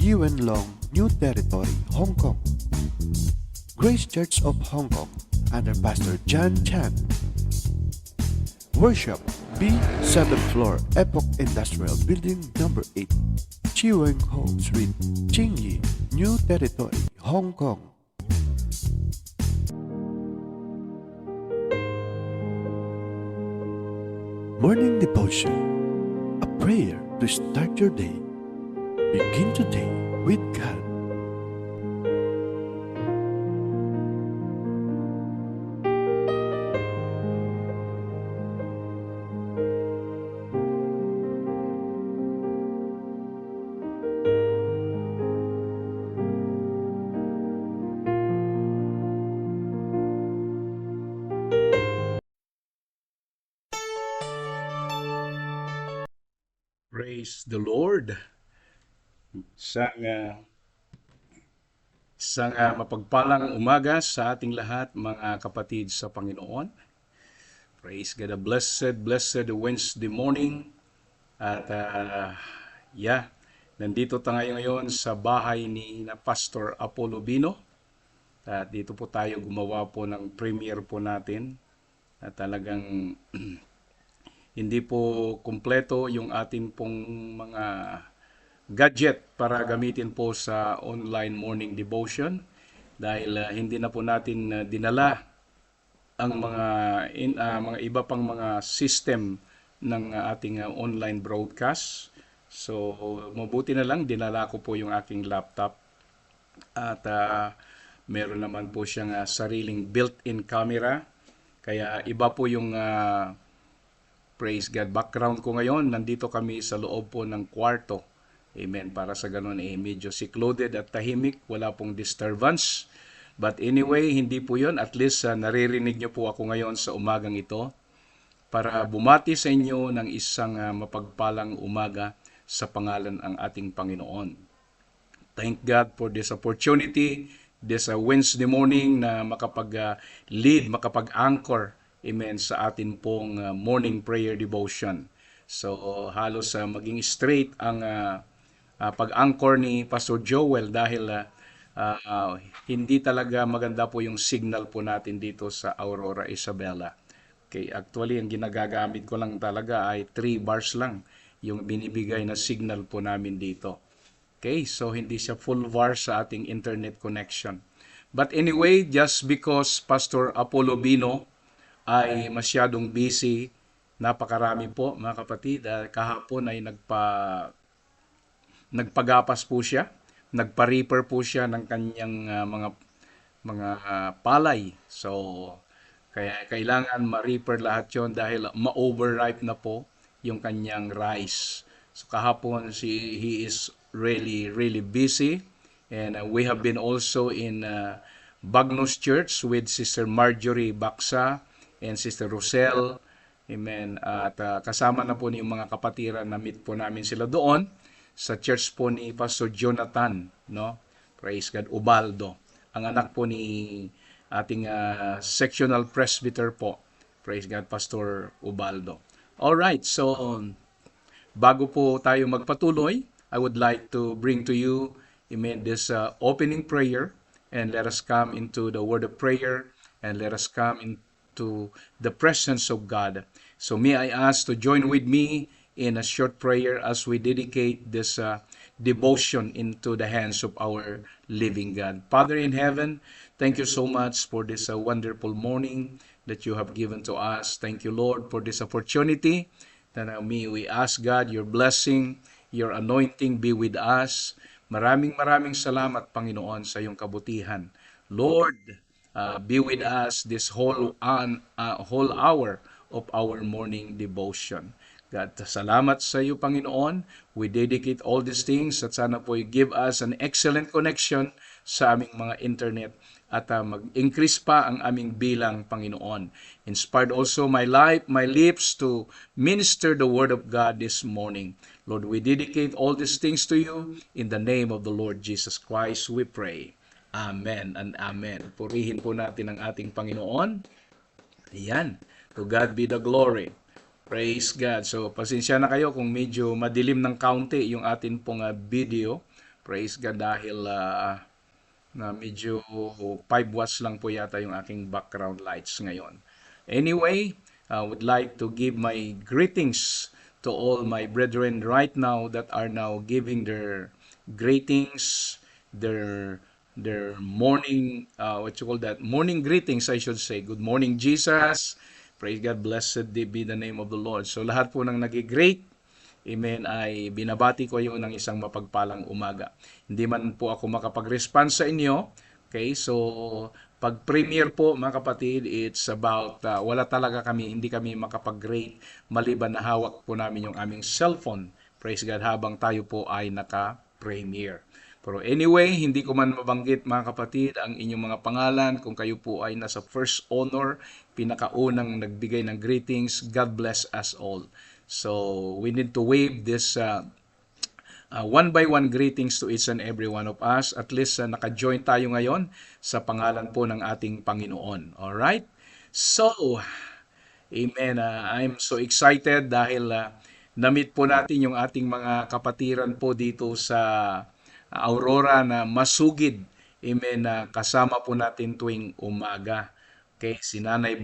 Yuen Long New Territory, Hong Kong. Grace Church of Hong Kong under Pastor John Chan. Worship B, 7th floor, Epoch Industrial Building number 8, Chi Weng Ho Street, Ching Yi, New Territory, Hong Kong. Morning Devotion, a prayer to start your day. Begin today with God. Praise the Lord. Isang mapagpalang umaga sa ating lahat, mga kapatid sa Panginoon. Praise God. A blessed Wednesday morning. At nandito tayo ngayon sa bahay ni na Pastor Apollo Bino. At dito po tayo gumawa po ng premiere po natin. At talagang hindi po kumpleto yung ating pong mga gadget para gamitin po sa online morning devotion dahil hindi na po natin dinala ang mga iba pang mga system ng ating online broadcast. So mabuti na lang dinala ko po yung aking laptop at meron naman po siyang sariling built-in camera, kaya iba po yung praise God background ko ngayon. Nandito kami sa loob po ng kwarto. Amen. Para sa ganun medyo secluded at tahimik, wala pong disturbance. But anyway, hindi po yun. At least naririnig nyo po ako ngayon sa umagang ito para bumati sa inyo ng isang mapagpalang umaga sa pangalan ng ating Panginoon. Thank God for this opportunity, this Wednesday morning na makapag-lead, makapag-anchor, amen, sa atin pong morning prayer devotion. So halos maging straight ang pag-anchor ni Pastor Joel dahil hindi talaga maganda po yung signal po natin dito sa Aurora Isabela. Okay, actually ang ginagamit ko lang talaga ay 3 bars lang yung binibigay na signal po namin dito. Okay, so hindi siya full bar sa ating internet connection. But anyway, just because Pastor Apollo Bino ay masyadong busy, napakarami po mga kapatid, kahapon ay nagpagapas po siya, nagpa-reaper po siya ng kanyang mga palay. So kaya kailangan ma-reaper lahat 'yon dahil ma-overripe na po yung kanyang rice. So kahapon he is really busy, and we have been also in Bagnos Church with Sister Marjorie Baksa and Sister Rosel. Amen. At kasama na po yung mga kapatiran, na meet po namin sila doon sa church po ni Pastor Jonathan, no? Praise God, Ubaldo. Ang anak po ni ating sectional presbyter po. Praise God, Pastor Ubaldo. All right, so bago po tayo magpatuloy, I would like to bring to you, amen, this opening prayer, and let us come into the word of prayer, and let us come into the presence of God. So may I ask to join with me in a short prayer as we dedicate this devotion into the hands of our living God. Father in heaven, thank you so much for this wonderful morning that you have given to us. Thank you, Lord, for this opportunity. That we ask God, your blessing, your anointing be with us. Maraming salamat, Panginoon, sa iyong kabutihan. Lord, be with us this whole hour of our morning devotion. God, salamat sa iyo, Panginoon. We dedicate all these things at sana po give us an excellent connection sa aming mga internet at mag-increase pa ang aming bilang, Panginoon. Inspired also my life, my lips to minister the word of God this morning. Lord, we dedicate all these things to you. In the name of the Lord Jesus Christ, we pray. Amen and amen. Purihin po natin ang ating Panginoon. Ayan. To God be the glory. Praise God. So, pasensya na kayo kung medyo madilim ng kaunti yung atin pong video. Praise God dahil na medyo 5 watts lang po yata yung aking background lights ngayon. Anyway, I would like to give my greetings to all my brethren right now that are now giving their greetings, their morning, what you call that, morning greetings I should say. Good morning Jesus, praise God, blessed be the name of the Lord. So lahat po ng nag-greet, amen, ay binabati ko yun ng isang mapagpalang umaga. Hindi man po ako makapag-respond sa inyo, okay, so pag premiere po mga kapatid, it's about, wala talaga kami, hindi kami makapag-rate maliban na hawak po namin yung aming cellphone, praise God, habang tayo po ay naka-premiere. Pero anyway, hindi ko man mabanggit mga kapatid ang inyong mga pangalan. Kung kayo po ay nasa first honor, pinakaunang nagbigay ng greetings, God bless us all. So we need to wave this one by one greetings to each and every one of us. At least naka-join tayo ngayon sa pangalan po ng ating Panginoon. Alright? So, amen. I'm so excited dahil na-meet po natin yung ating mga kapatiran po dito sa Aurora na masugid. Amen. Kasama po natin tuwing umaga. Okay, si Nanay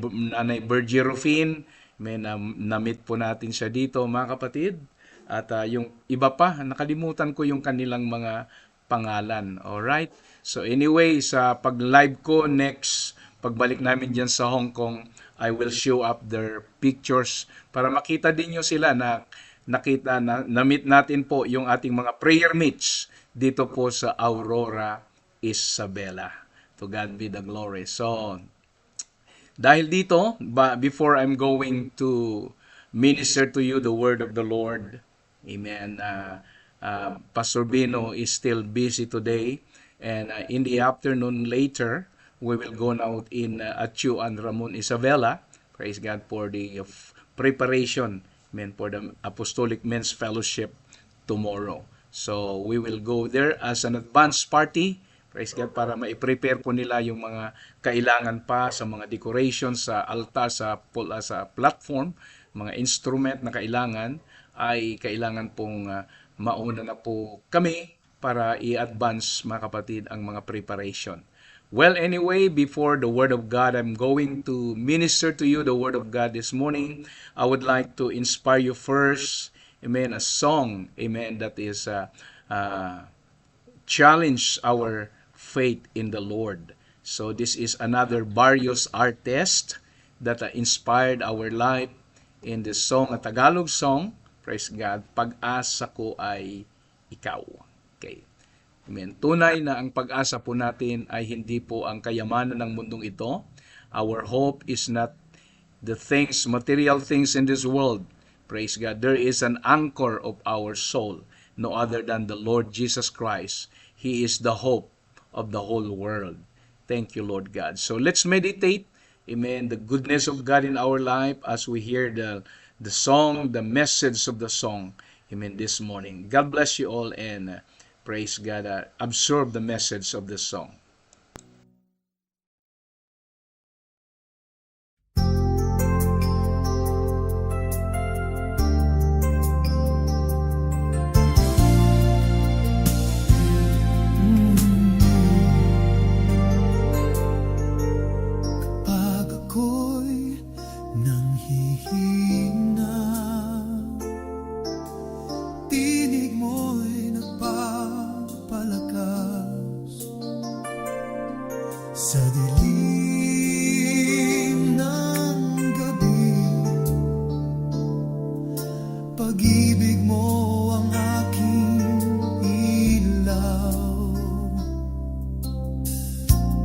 Virgie Rufin, na-meet po natin siya dito mga kapatid. At yung iba pa, nakalimutan ko yung kanilang mga pangalan. Alright? So anyway, sa pag-live ko next, pagbalik namin dyan sa Hong Kong, I will show up their pictures para makita din nyo sila na na-meet natin po yung ating mga prayer mates dito po sa Aurora, Isabela. To God be the glory. So, dahil dito, before I'm going to minister to you the word of the Lord, amen, Pastor Bino is still busy today, and in the afternoon later, we will go now in Atio and Ramon Isabela, praise God for the preparation, amen, for the Apostolic Men's Fellowship tomorrow. So, we will go there as an advance party, praise God, para ma-prepare po nila yung mga kailangan pa sa mga decorations sa altar, sa platform, mga instrument na kailangan, ay kailangan pong mauna na po kami para i-advance mga kapatid ang mga preparation. Well, anyway, before the Word of God, I'm going to minister to you the Word of God this morning. I would like to inspire you first, amen, a song, amen, that is challenge our faith in the Lord. So this is another Barrios artist that inspired our life in this song, a Tagalog song, praise God, Pag-asa ko ay ikaw. Okay. Amen. Tunay na ang pag-asa po natin ay hindi po ang kayamanan ng mundong ito. Our hope is not the things, material things in this world. Praise God. There is an anchor of our soul, no other than the Lord Jesus Christ. He is the hope of the whole world. Thank you, Lord God. So let's meditate, amen, the goodness of God in our life as we hear the song, the message of the song, amen, this morning. God bless you all and praise God. Absorb the message of this song. Sa dilim ng gabi, pag-ibig mo ang aking ilaw.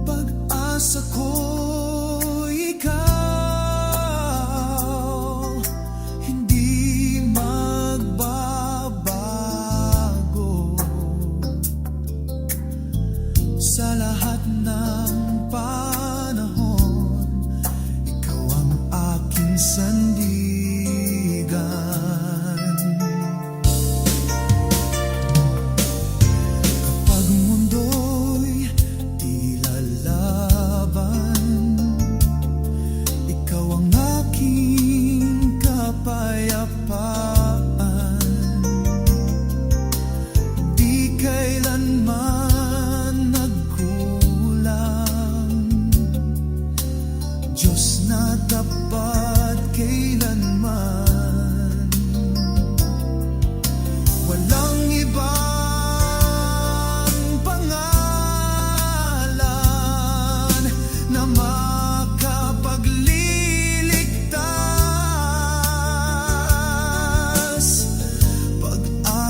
Pag-asa ko ikaw, hindi magbabago. Sa lahat ng panahon, ikaw ang aking sandigan.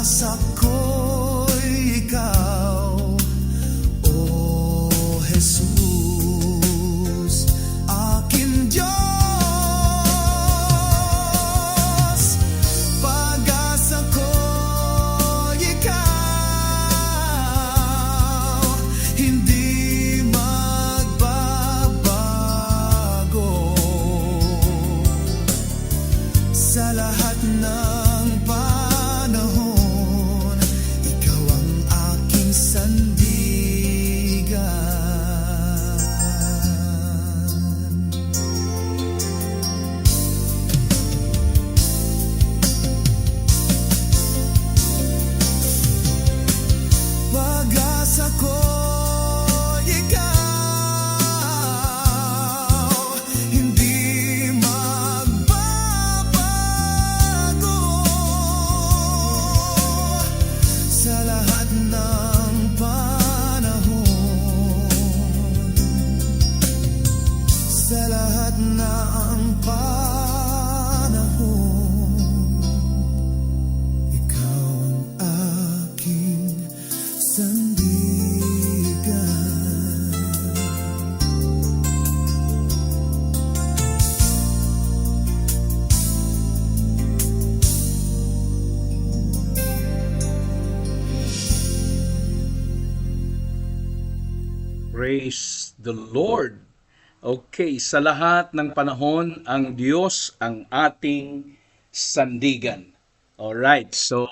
pag-asa ko'y ikaw, O Jesus, aking Diyos. Pag-asa ko'y ikaw, hindi magbabago. Sa lahat ng panahon, ikaw ang aking sandigan. Pag-asa ko'y ikaw, hindi magbabago. Sa lahat ng panahon, sa lahat ng panahon, ikaw ang aking sandigan. Praise the Lord. Okay, sa lahat ng panahon, ang Diyos ang ating sandigan. Alright, so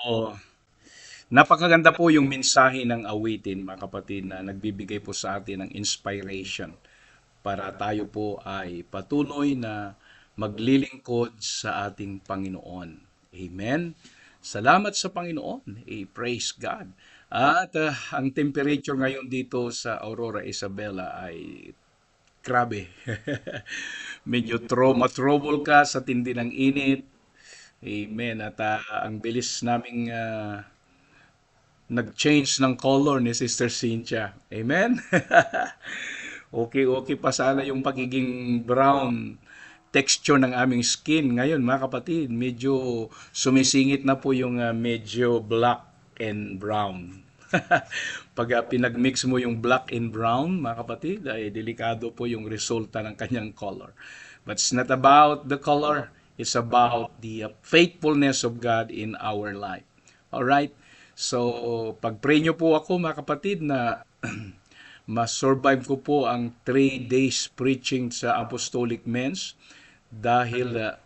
napakaganda po yung mensahe ng awitin, mga kapatid, na nagbibigay po sa atin ng inspiration para tayo po ay patuloy na maglilingkod sa ating Panginoon. Amen. Salamat sa Panginoon. Praise God. At ang temperature ngayon dito sa Aurora Isabela ay grabe. Medyo trouble ka sa tindi ng init. Amen. At ang bilis naming nag-change ng color ni Sister Cynthia. Amen? Okay pa sana yung pagiging brown texture ng aming skin. Ngayon, mga kapatid, medyo sumisingit na po yung medyo black and brown. Pag pinagmix mo yung black and brown, mga kapatid, ay delikado po yung resulta ng kanyang color. But it's not about the color. It's about the faithfulness of God in our life. Alright? So, pag-pray nyo po ako, mga kapatid, na ma-survive ko po ang 3 days preaching sa Apostolic Men's dahil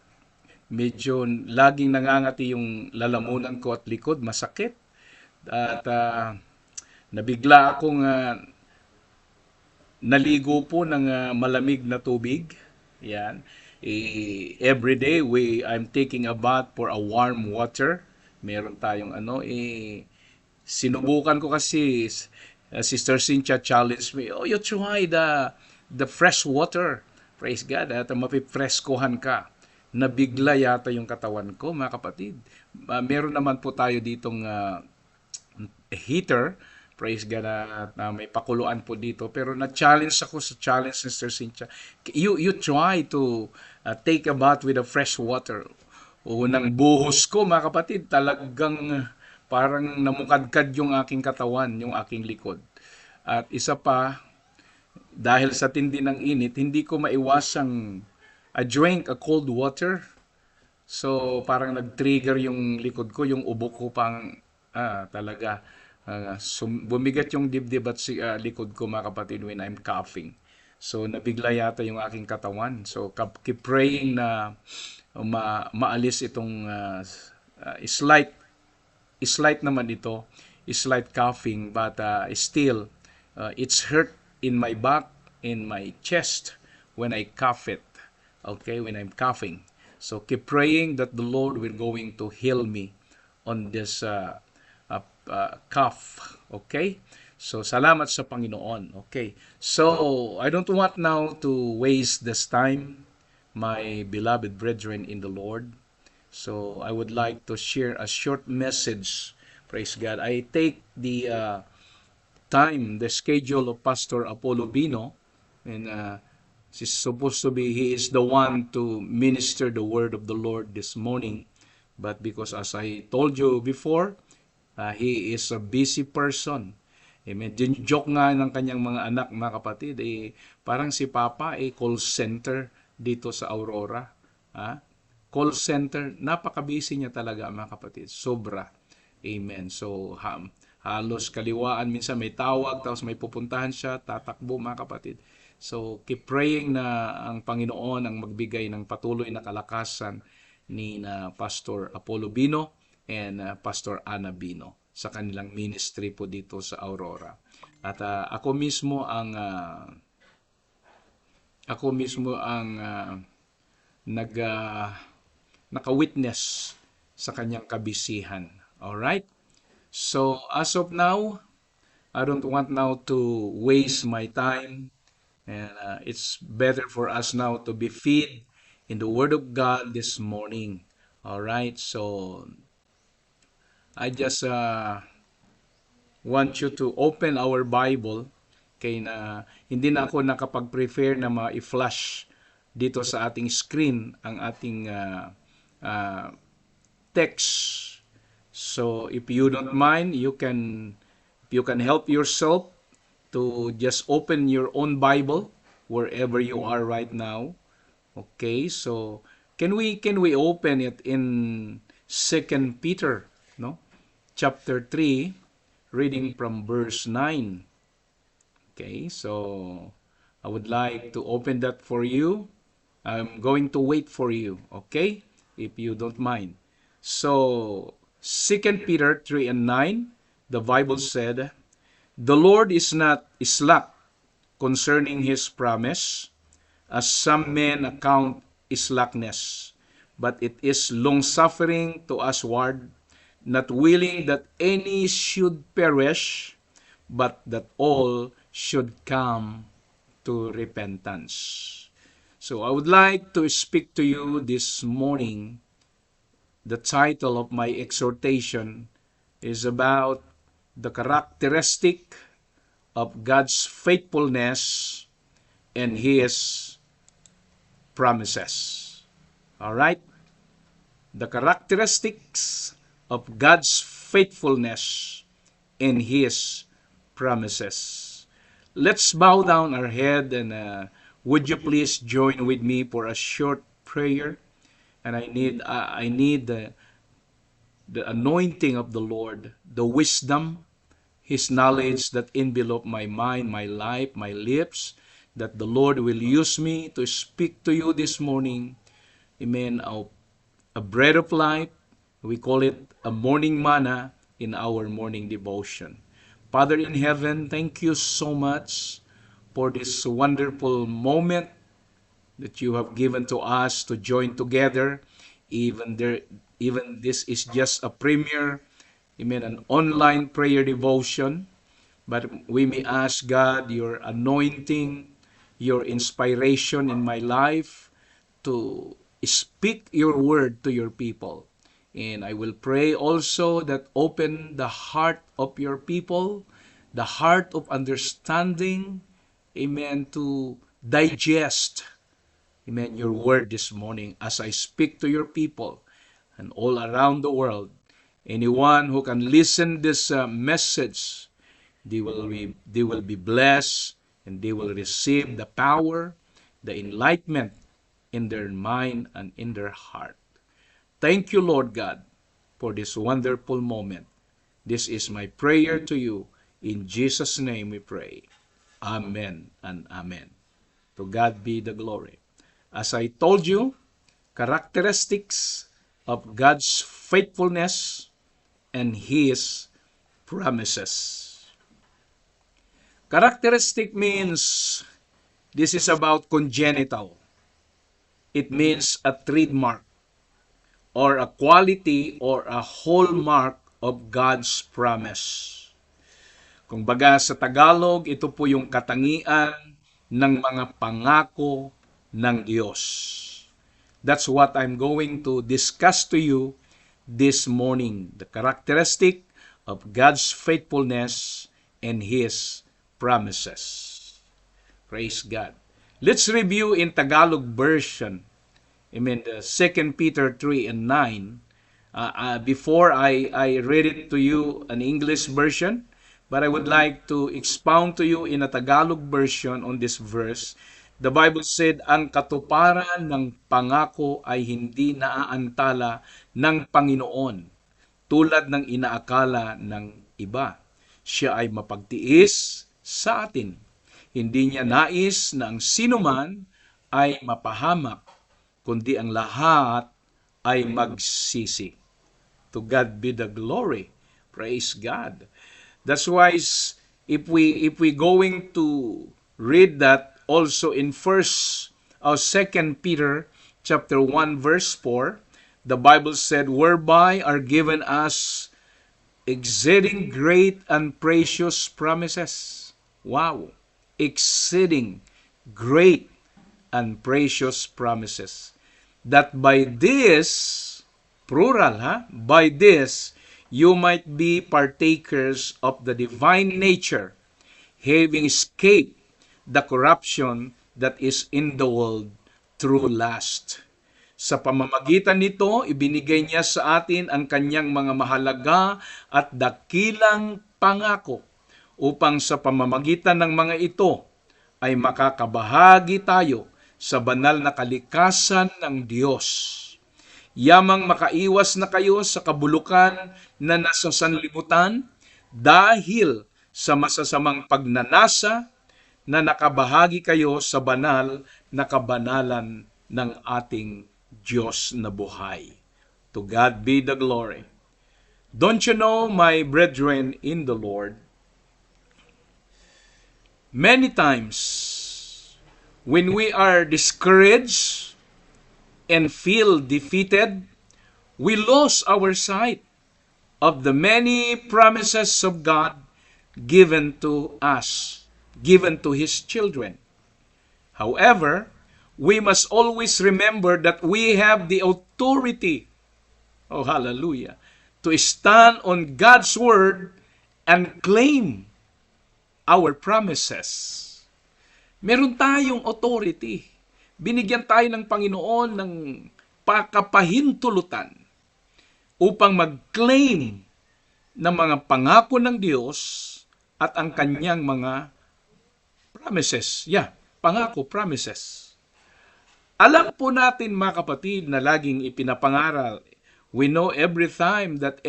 medyo laging nangangati yung lalamunan ko at likod, masakit. At nabigla akong naligo po ng malamig na tubig. Yan. Every day I'm taking a bath for a warm water. Meron tayong sinubukan ko kasi Sister Cynthia challenged me, you try the fresh water. Praise God. At mapipreskohan ka. Nabigla yata yung katawan ko, mga kapatid. Meron naman po tayo ditong heater, praise God, na may pakuluan po dito, pero na-challenge ako sa challenge, Sister Cynthia. You try to take a bath with a fresh water. Unang buhos ko, mga kapatid, talagang parang namukadkad yung aking katawan, yung aking likod. At isa pa, dahil sa tindi ng init, hindi ko maiwasang drink a cold water. So parang nag-trigger yung likod ko, yung ubo ko pang talaga bumigat yung dibdib at likod ko, mga kapatid, when I'm coughing. So nabigla yata yung aking katawan. So keep praying na maalis itong slight naman ito, slight coughing, but still it's hurt in my back, in my chest when I cough it. Okay, when I'm coughing. So keep praying that the Lord will going to heal me on this cough. Okay? So salamat sa Panginoon. Okay. So I don't want now to waste this time, my beloved brethren in the Lord. So I would like to share a short message. Praise God. I take the time, the schedule of Pastor Apollo Bino, and he's supposed to be, he is the one to minister the word of the Lord this morning. But because, as I told you before, He is a busy person. Amen. Joke nga ng kanyang mga anak, mga kapatid, parang si Papa call center dito sa Aurora. Call center, napaka-busy niya talaga, mga kapatid. Sobra. Amen. So, halos kaliwaan, minsan may tawag, tapos may pupuntahan siya, tatakbo, mga kapatid. So, keep praying na ang Panginoon ang magbigay ng patuloy na kalakasan ni Pastor Apollo Bino and Pastor Ana Bino sa kanilang ministry po dito sa Aurora. At ako mismo ang naka-witness sa kanyang kabisihan. All right? So, as of now, I don't want now to waste my time. And it's better for us now to be fed in the Word of God this morning. All right? So, I just want you to open our Bible kay na hindi na ako nakapag-prefer na ma-flash dito sa ating screen ang ating text. So if you don't mind, you can help yourself to just open your own Bible wherever you are right now. Okay, so can we open it in 2 Peter, no? Chapter 3, reading from verse 9. Okay, so I would like to open that for you. I'm going to wait for you, okay? If you don't mind. So, 2 Peter 3 and 9, the Bible said, "The Lord is not slack concerning His promise, as some men account slackness, but it is long-suffering to usward, not willing that any should perish, but that all should come to repentance." So I would like to speak to you this morning. The title of my exhortation is about the characteristic of God's faithfulness and His promises. All right? The characteristics of God's faithfulness and His promises. Let's bow down our head and would you please join with me for a short prayer? And I need the anointing of the Lord, the wisdom, His knowledge that envelop my mind, my life, my lips, that the Lord will use me to speak to you this morning. Amen. A bread of life, we call it a morning manna in our morning devotion. Father in heaven, thank you so much for this wonderful moment that you have given to us to join together. Even this is just a premiere, amen, an online prayer devotion. But we may ask God your anointing, your inspiration in my life to speak your word to your people. And I will pray also that open the heart of your people, the heart of understanding, amen, to digest, amen, your word this morning as I speak to your people and all around the world. Anyone who can listen this message, they will be blessed and they will receive the power, the enlightenment in their mind and in their heart. Thank you, Lord God, for this wonderful moment. This is my prayer to you. In Jesus' name we pray. Amen and amen. To God be the glory. As I told you, characteristics of God's faithfulness and His promises. Characteristic means this is about congenital. It means a trademark or a quality or a hallmark of God's promise. Kung baga sa Tagalog, ito po yung katangian ng mga pangako ng Diyos. That's what I'm going to discuss to you this morning. The characteristic of God's faithfulness and His promises. Praise God. Let's review in Tagalog version. Amen. The 2 Peter 3 and 9. Before I read it to you an English version, but I would like to expound to you in a Tagalog version on this verse. The Bible said, ang katuparan ng pangako ay hindi naaantala ng Panginoon tulad ng inaakala ng iba. Siya ay mapagtiis sa atin. Hindi niya nais na ang sinuman ay mapahamak, kundi ang lahat ay magsisi. To God be the glory. Praise God. That's why if we going to read that also in Second Peter chapter 1 verse 4, the Bible said, whereby are given us exceeding great and precious promises. Wow. Exceeding great and precious promises. That by this, plural by this, you might be partakers of the divine nature, having escaped the corruption that is in the world through lust. Sa pamamagitan nito, ibinigay niya sa atin ang kanyang mga mahalaga at dakilang pangako upang sa pamamagitan ng mga ito ay makakabahagi tayo sa banal na kalikasan ng Diyos. Yamang makaiwas na kayo sa kabulukan na nasa sanlibutan dahil sa masasamang pagnanasa na nakabahagi kayo sa banal na kabanalan ng ating Diyos na buhay. To God be the glory. Don't you know, my brethren in the Lord, many times when we are discouraged and feel defeated, we lose our sight of the many promises of God given to us, given to His children. However, we must always remember that we have the authority, oh hallelujah, to stand on God's word and claim our promises. Meron tayong authority. Binigyan tayo ng Panginoon ng pakapahintulutan upang mag-claim ng mga pangako ng Diyos at ang kanyang mga promises. Pangako, promises. Alam po natin mga kapatid na laging ipinapangaral. We know every time that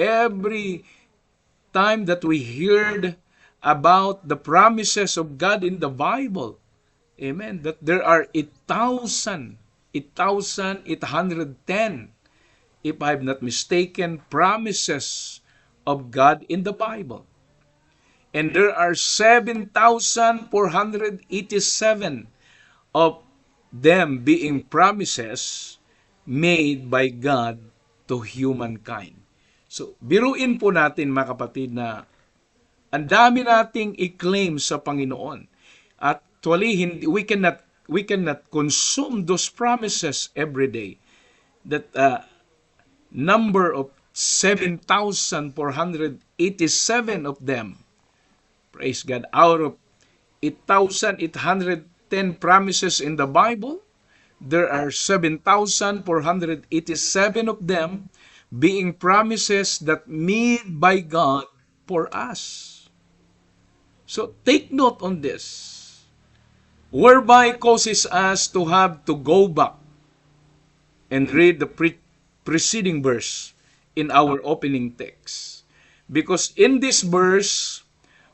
we heard about the promises of God in the Bible, amen, that there are 8,810, if I'm not mistaken, promises of God in the Bible. And there are 7,487 of them being promises made by God to humankind. So, biruin po natin mga kapatid na ang dami nating i-claim sa Panginoon. Actually, we cannot consume those promises every day. That number of 7,487 of them, praise God, out of 8,810 promises in the Bible, there are 7,487 of them being promises that made by God for us. So take note on this, whereby causes us to have to go back and read the preceding verse in our opening text. Because in this verse,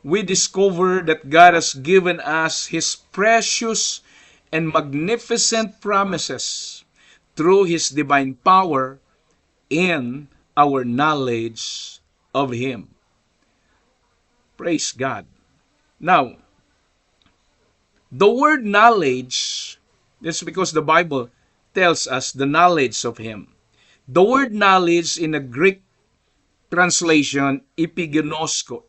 we discover that God has given us His precious and magnificent promises through His divine power in our knowledge of Him. Praise God. Now, the word knowledge, that's because the Bible tells us the knowledge of Him. The word knowledge in the Greek translation, epigenosko,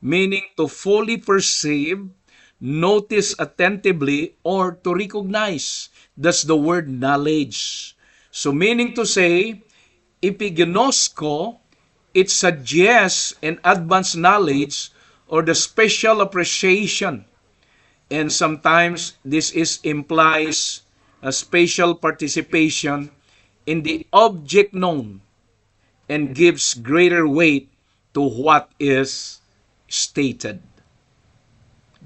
meaning to fully perceive, notice attentively, or to recognize. That's the word knowledge. So meaning to say, epigenosko, it suggests an advanced knowledge or the special appreciation. And sometimes this implies a special participation in the object known and gives greater weight to what is stated.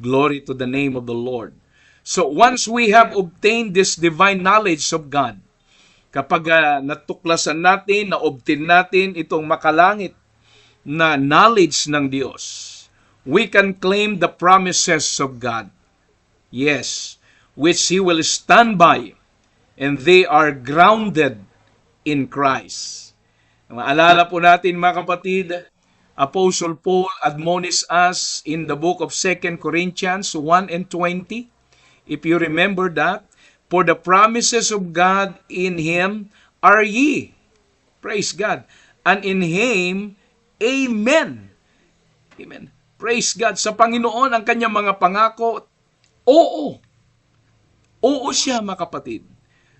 Glory to the name of the Lord. So once we have obtained this divine knowledge of God, kapag natuklasan natin, na-obtain natin itong makalangit na knowledge ng Diyos, we can claim the promises of God. Yes, which He will stand by, and they are grounded in Christ. Maalala po natin mga kapatid, Apostle Paul admonished us in the book of 2 Corinthians 1 and 20. If you remember that, for the promises of God in Him are ye. Praise God. And in Him, Amen. Amen. Praise God. Sa Panginoon, ang kanyang mga pangako, oo. Oo siya, mga kapatid.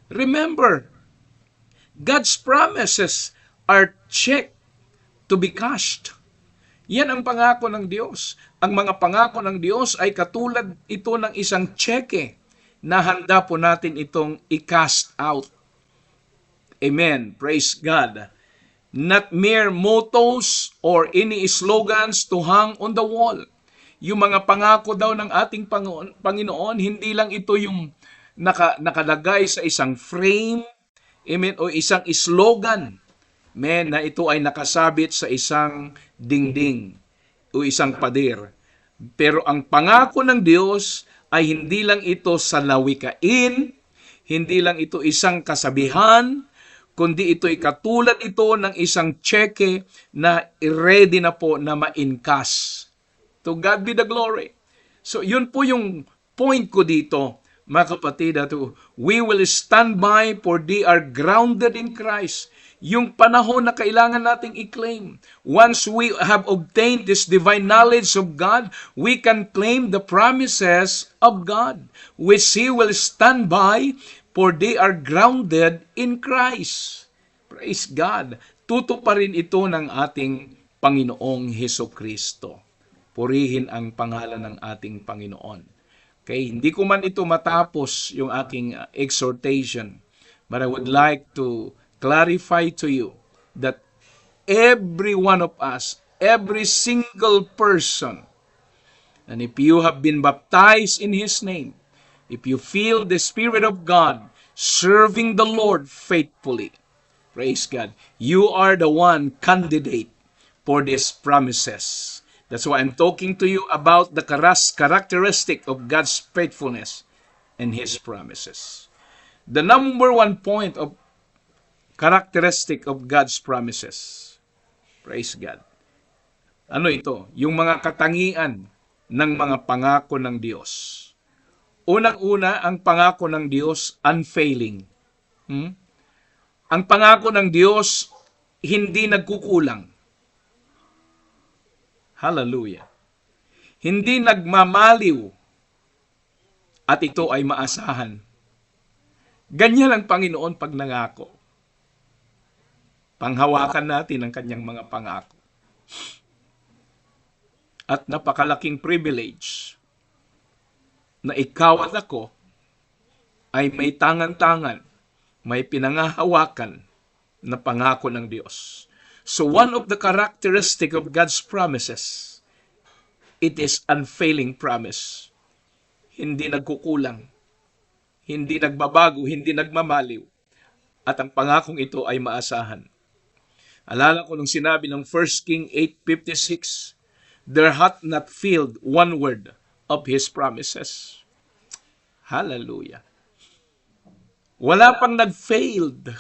Remember, God's promises are checked to be cashed. Yan ang pangako ng Diyos. Ang mga pangako ng Diyos ay katulad ito ng isang cheque na handa po natin itong i-cast out. Amen. Praise God. Not mere mottos or any slogans to hang on the wall. Yung mga pangako daw ng ating Panginoon, hindi lang ito yung nakalagay sa isang frame, amen, o isang slogan, amen, na ito ay nakasabit sa isang dingding o isang pader. Pero ang pangako ng Diyos ay hindi lang ito sa lawikain, hindi lang ito isang kasabihan, kundi ito'y katulad ito ng isang cheque na ready na po na ma-encash. To God be the glory. So yun po yung point ko dito, mga kapatid, we will stand by for they are grounded in Christ. Yung panahon na kailangan nating i-claim. Once we have obtained this divine knowledge of God, we can claim the promises of God, which He will stand by, for they are grounded in Christ. Praise God. Tuto pa rin ito ng ating Panginoong Hesukristo. Purihin ang pangalan ng ating Panginoon. Okay, hindi ko man ito matapos yung aking exhortation, but I would like to clarify to you that every one of us, every single person, and if you have been baptized in His name, if you feel the Spirit of God serving the Lord faithfully, praise God, you are the one candidate for these promises. That's why I'm talking to you about the characteristic of God's faithfulness and His promises. The number one point of characteristic of God's promises. Praise God. Ano ito? Yung mga katangian ng mga pangako ng Diyos. Unang-una, ang pangako ng Diyos, unfailing. Ang pangako ng Diyos, hindi nagkukulang. Hallelujah. Hindi nagmamaliw. At ito ay maasahan. Ganyan ang Panginoon pag nangako. Panghawakan natin ang kanyang mga pangako. At napakalaking privilege na ikaw at ako ay may tangan-tangan, may pinangahawakan na pangako ng Diyos. So one of the characteristic of God's promises, it is unfailing promise. Hindi nagkukulang, hindi nagbabago, hindi nagmamaliw. At ang pangakong ito ay maasahan. Alala ko nung sinabi ng 1 King 8:56, there hath not failed one word of His promises. Hallelujah. Wala pang nag-failed.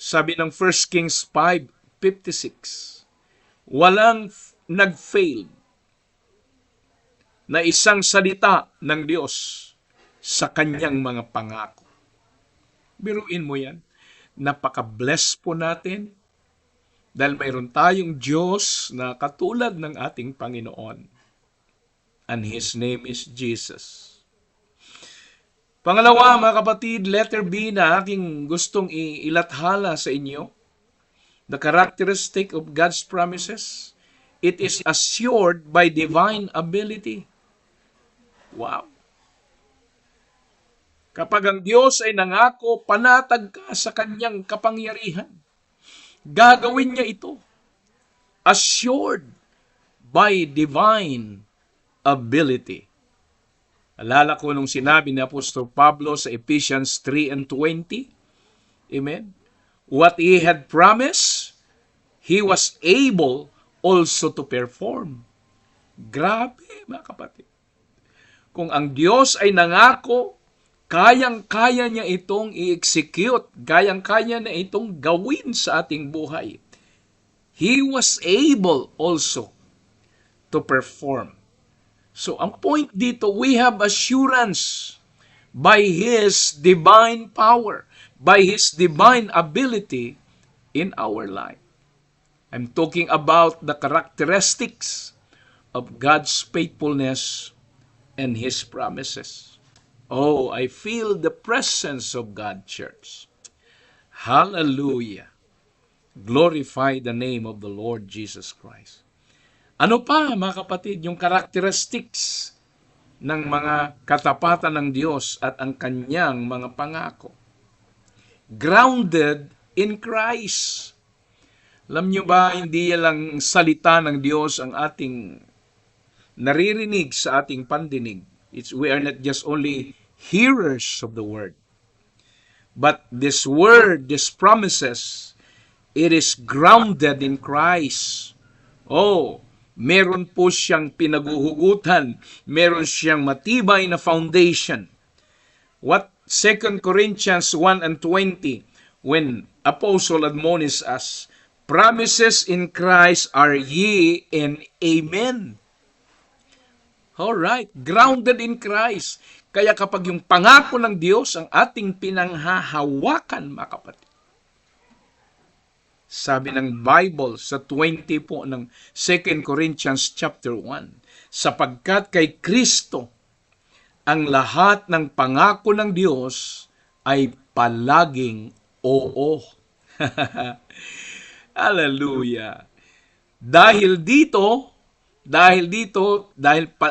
Sabi ng 1 Kings 5:56, walang nag-failed na isang salita ng Diyos sa kanyang mga pangako. Biruin mo yan. Napaka-bless po natin dahil mayroon tayong Diyos na katulad ng ating Panginoon. And His name is Jesus. Pangalawa, mga kapatid, letter B na aking gustong ilathala sa inyo. The characteristic of God's promises, it is assured by divine ability. Wow. Kapag ang Diyos ay nangako, panatag ka sa kanyang kapangyarihan. Gagawin niya ito. Assured by divine ability. Alala ko nung sinabi ni Apostol Pablo sa Ephesians 3:20. Amen? What he had promised, he was able also to perform. Grabe, mga kapatid. Kung ang Diyos ay nangako, kayang-kaya niya itong i-execute, kayang-kaya na itong gawin sa ating buhay. He was able also to perform. So, ang point dito, we have assurance by His divine power, by His divine ability in our life. I'm talking about the characteristics of God's faithfulness and His promises. Oh, I feel the presence of God, church. Hallelujah. Glorify the name of the Lord Jesus Christ. Ano pa, mga kapatid, yung characteristics ng mga katapatan ng Diyos at ang kanyang mga pangako? Grounded in Christ. Alam nyo ba, hindi lang salita ng Diyos ang ating naririnig sa ating pandinig. We are not just only hearers of the word. But this word, these promises, it is grounded in Christ. Oh, meron po siyang pinaguhugutan. Meron siyang matibay na foundation. What 2 Corinthians 1:20, when Apostle admonishes us, promises in Christ are ye and amen. Alright, grounded in Christ. Kaya kapag yung pangako ng Diyos ang ating pinanghahawakan, mga kapatid, sabi ng Bible sa 20 po ng 2 Corinthians chapter 1, sapagkat kay Kristo ang lahat ng pangako ng Diyos ay palaging oo. Hallelujah. Dahil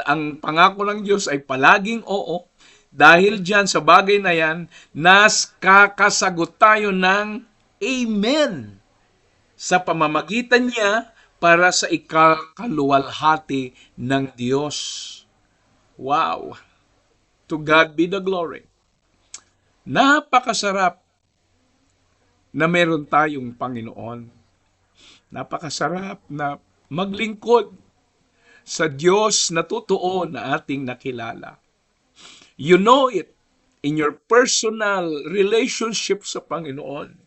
ang pangako ng Diyos ay palaging oo, dahil dyan sa bagay na yan, kakasagot tayo ng amen sa pamamagitan niya para sa ikakaluwalhati ng Diyos. Wow! To God be the glory. Napakasarap na meron tayong Panginoon. Napakasarap na maglingkod sa Diyos na totoo na ating nakilala. You know it in your personal relationship sa Panginoon.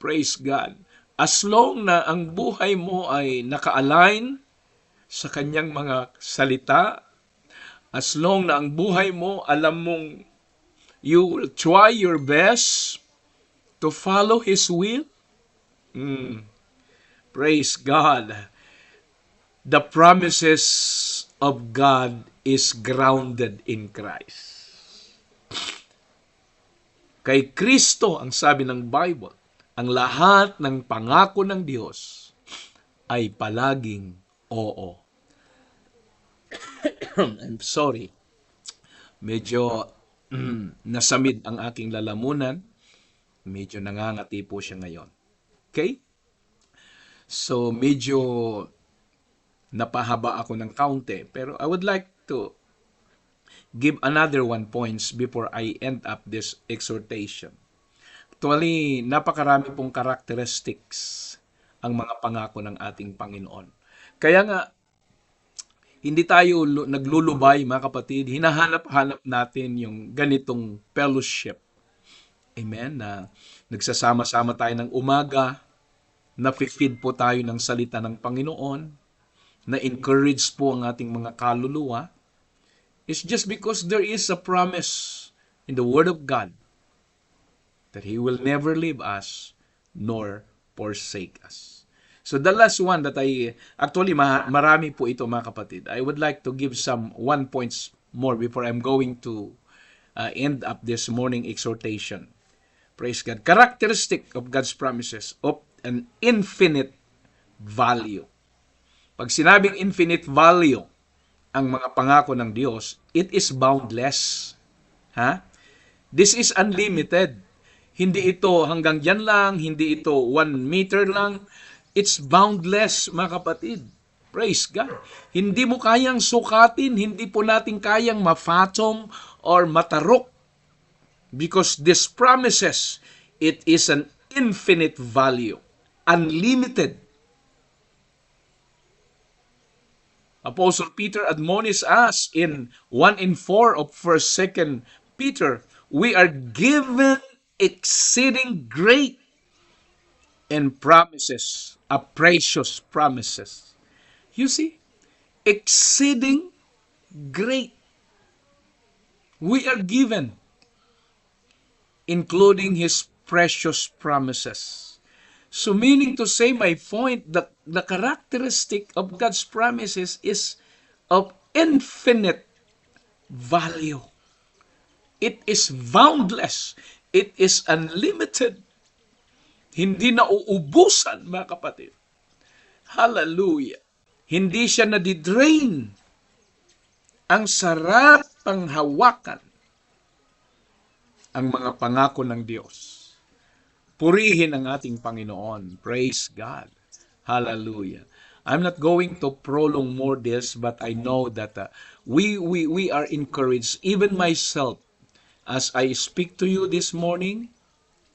Praise God. As long na ang buhay mo ay naka-align sa kanyang mga salita, as long na ang buhay mo, alam mong you will try your best to follow His will. Praise God. The promises of God is grounded in Christ. Kay Kristo, ang sabi ng Bible, ang lahat ng pangako ng Diyos ay palaging oo. I'm sorry. Medyo nasamid ang aking lalamunan. Medyo nangangati po siya ngayon. Okay? So, medyo napahaba ako ng kaunti. Pero I would like to give another 1 points before I end up this exhortation. Actually, napakarami pong characteristics ang mga pangako ng ating Panginoon. Kaya nga, hindi tayo naglulubay, mga kapatid. Hinahanap-hanap natin yung ganitong fellowship. Amen? Na nagsasama-sama tayo ng umaga, na-feed po tayo ng salita ng Panginoon, na-encourage po ang ating mga kaluluwa. It's just because there is a promise in the Word of God that He will never leave us nor forsake us. So the last one that actually marami po ito, mga kapatid. I would like to give some 1 points more before I'm going to end up this morning exhortation. Praise God. Characteristic of God's promises of an infinite value. Pag sinabing infinite value ang mga pangako ng Diyos, it is boundless. This is unlimited. Hindi ito hanggang yan lang, hindi ito 1 meter lang. It's boundless, mga kapatid. Praise God. Hindi mo kayang sukatin, hindi po natin kayang ma-fathom or matarok because this promises, it is an infinite value, unlimited. Apostle Peter admonishes us in 1:4 of 1st, 2nd Peter, we are given exceeding great and promises, a precious promises. You see, exceeding great. We are given, including His precious promises. So meaning to say, my point, that the characteristic of God's promises is of infinite value. It is boundless. It is unlimited. Hindi na uubusan, mga kapatid. Hallelujah. Hindi siya nadidrain. Ang sarap ang hawakan ang mga pangako ng Diyos. Purihin ang ating Panginoon. Praise God. Hallelujah. I'm not going to prolong more this, but I know that we are encouraged. Even myself, as I speak to you this morning,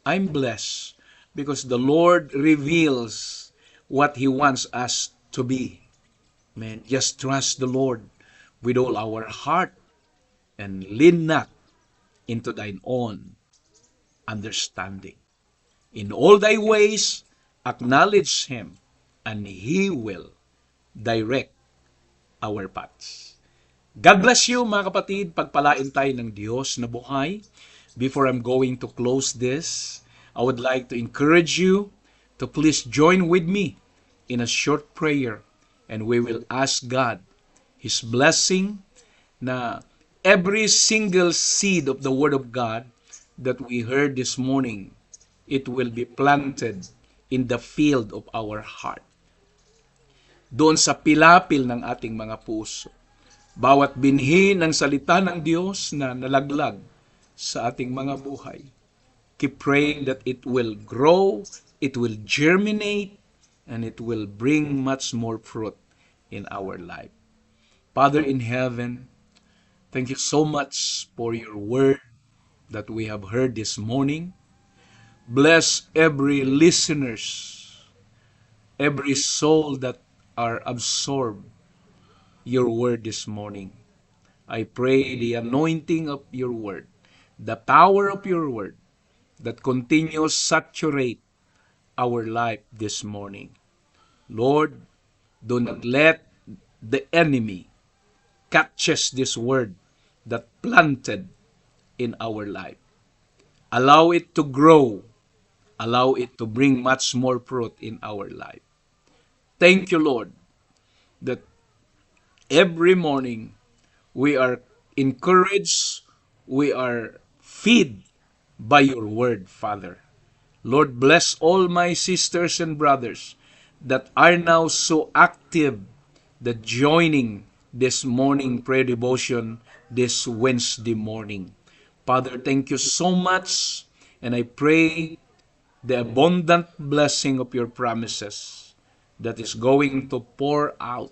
I'm blessed because the Lord reveals what He wants us to be. Man, just trust the Lord with all our heart and lean not into thine own understanding. In all thy ways, acknowledge Him, and He will direct our paths. God bless you, mga kapatid. Pagpalain tayo ng Diyos na buhay. Before I'm going to close this, I would like to encourage you to please join with me in a short prayer, and we will ask God His blessing na every single seed of the Word of God that we heard this morning, it will be planted in the field of our heart. Doon sa pilapil ng ating mga puso. Bawat binhi ng salita ng Diyos na nalaglag sa ating mga buhay. Keep praying that it will grow, it will germinate, and it will bring much more fruit in our life. Father in heaven, thank you so much for your word that we have heard this morning. Bless every listeners, every soul that are absorbed your word this morning. I pray the anointing of your word, the power of your word that continues saturate our life this morning. Lord, do not let the enemy catches this word that planted in our life. Allow it to grow. Allow it to bring much more fruit in our life. Thank you, Lord, that every morning we are encouraged, we are fed by your word, Father. Lord, bless all my sisters and brothers that are now so active that joining this morning prayer devotion this Wednesday morning. Father, thank you so much, and I pray the abundant blessing of your promises that is going to pour out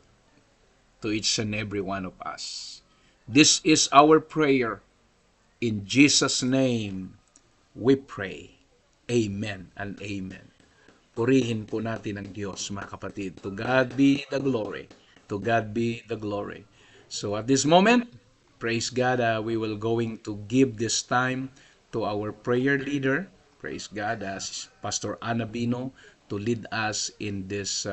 to each and every one of us. This is our prayer. In Jesus' name, we pray. Amen and amen. Purihin po natin ang Diyos, mga kapatid. To God be the glory. To God be the glory. So at this moment, praise God, we will going to give this time to our prayer leader. Praise God, as Pastor Ana Bino to lead us in this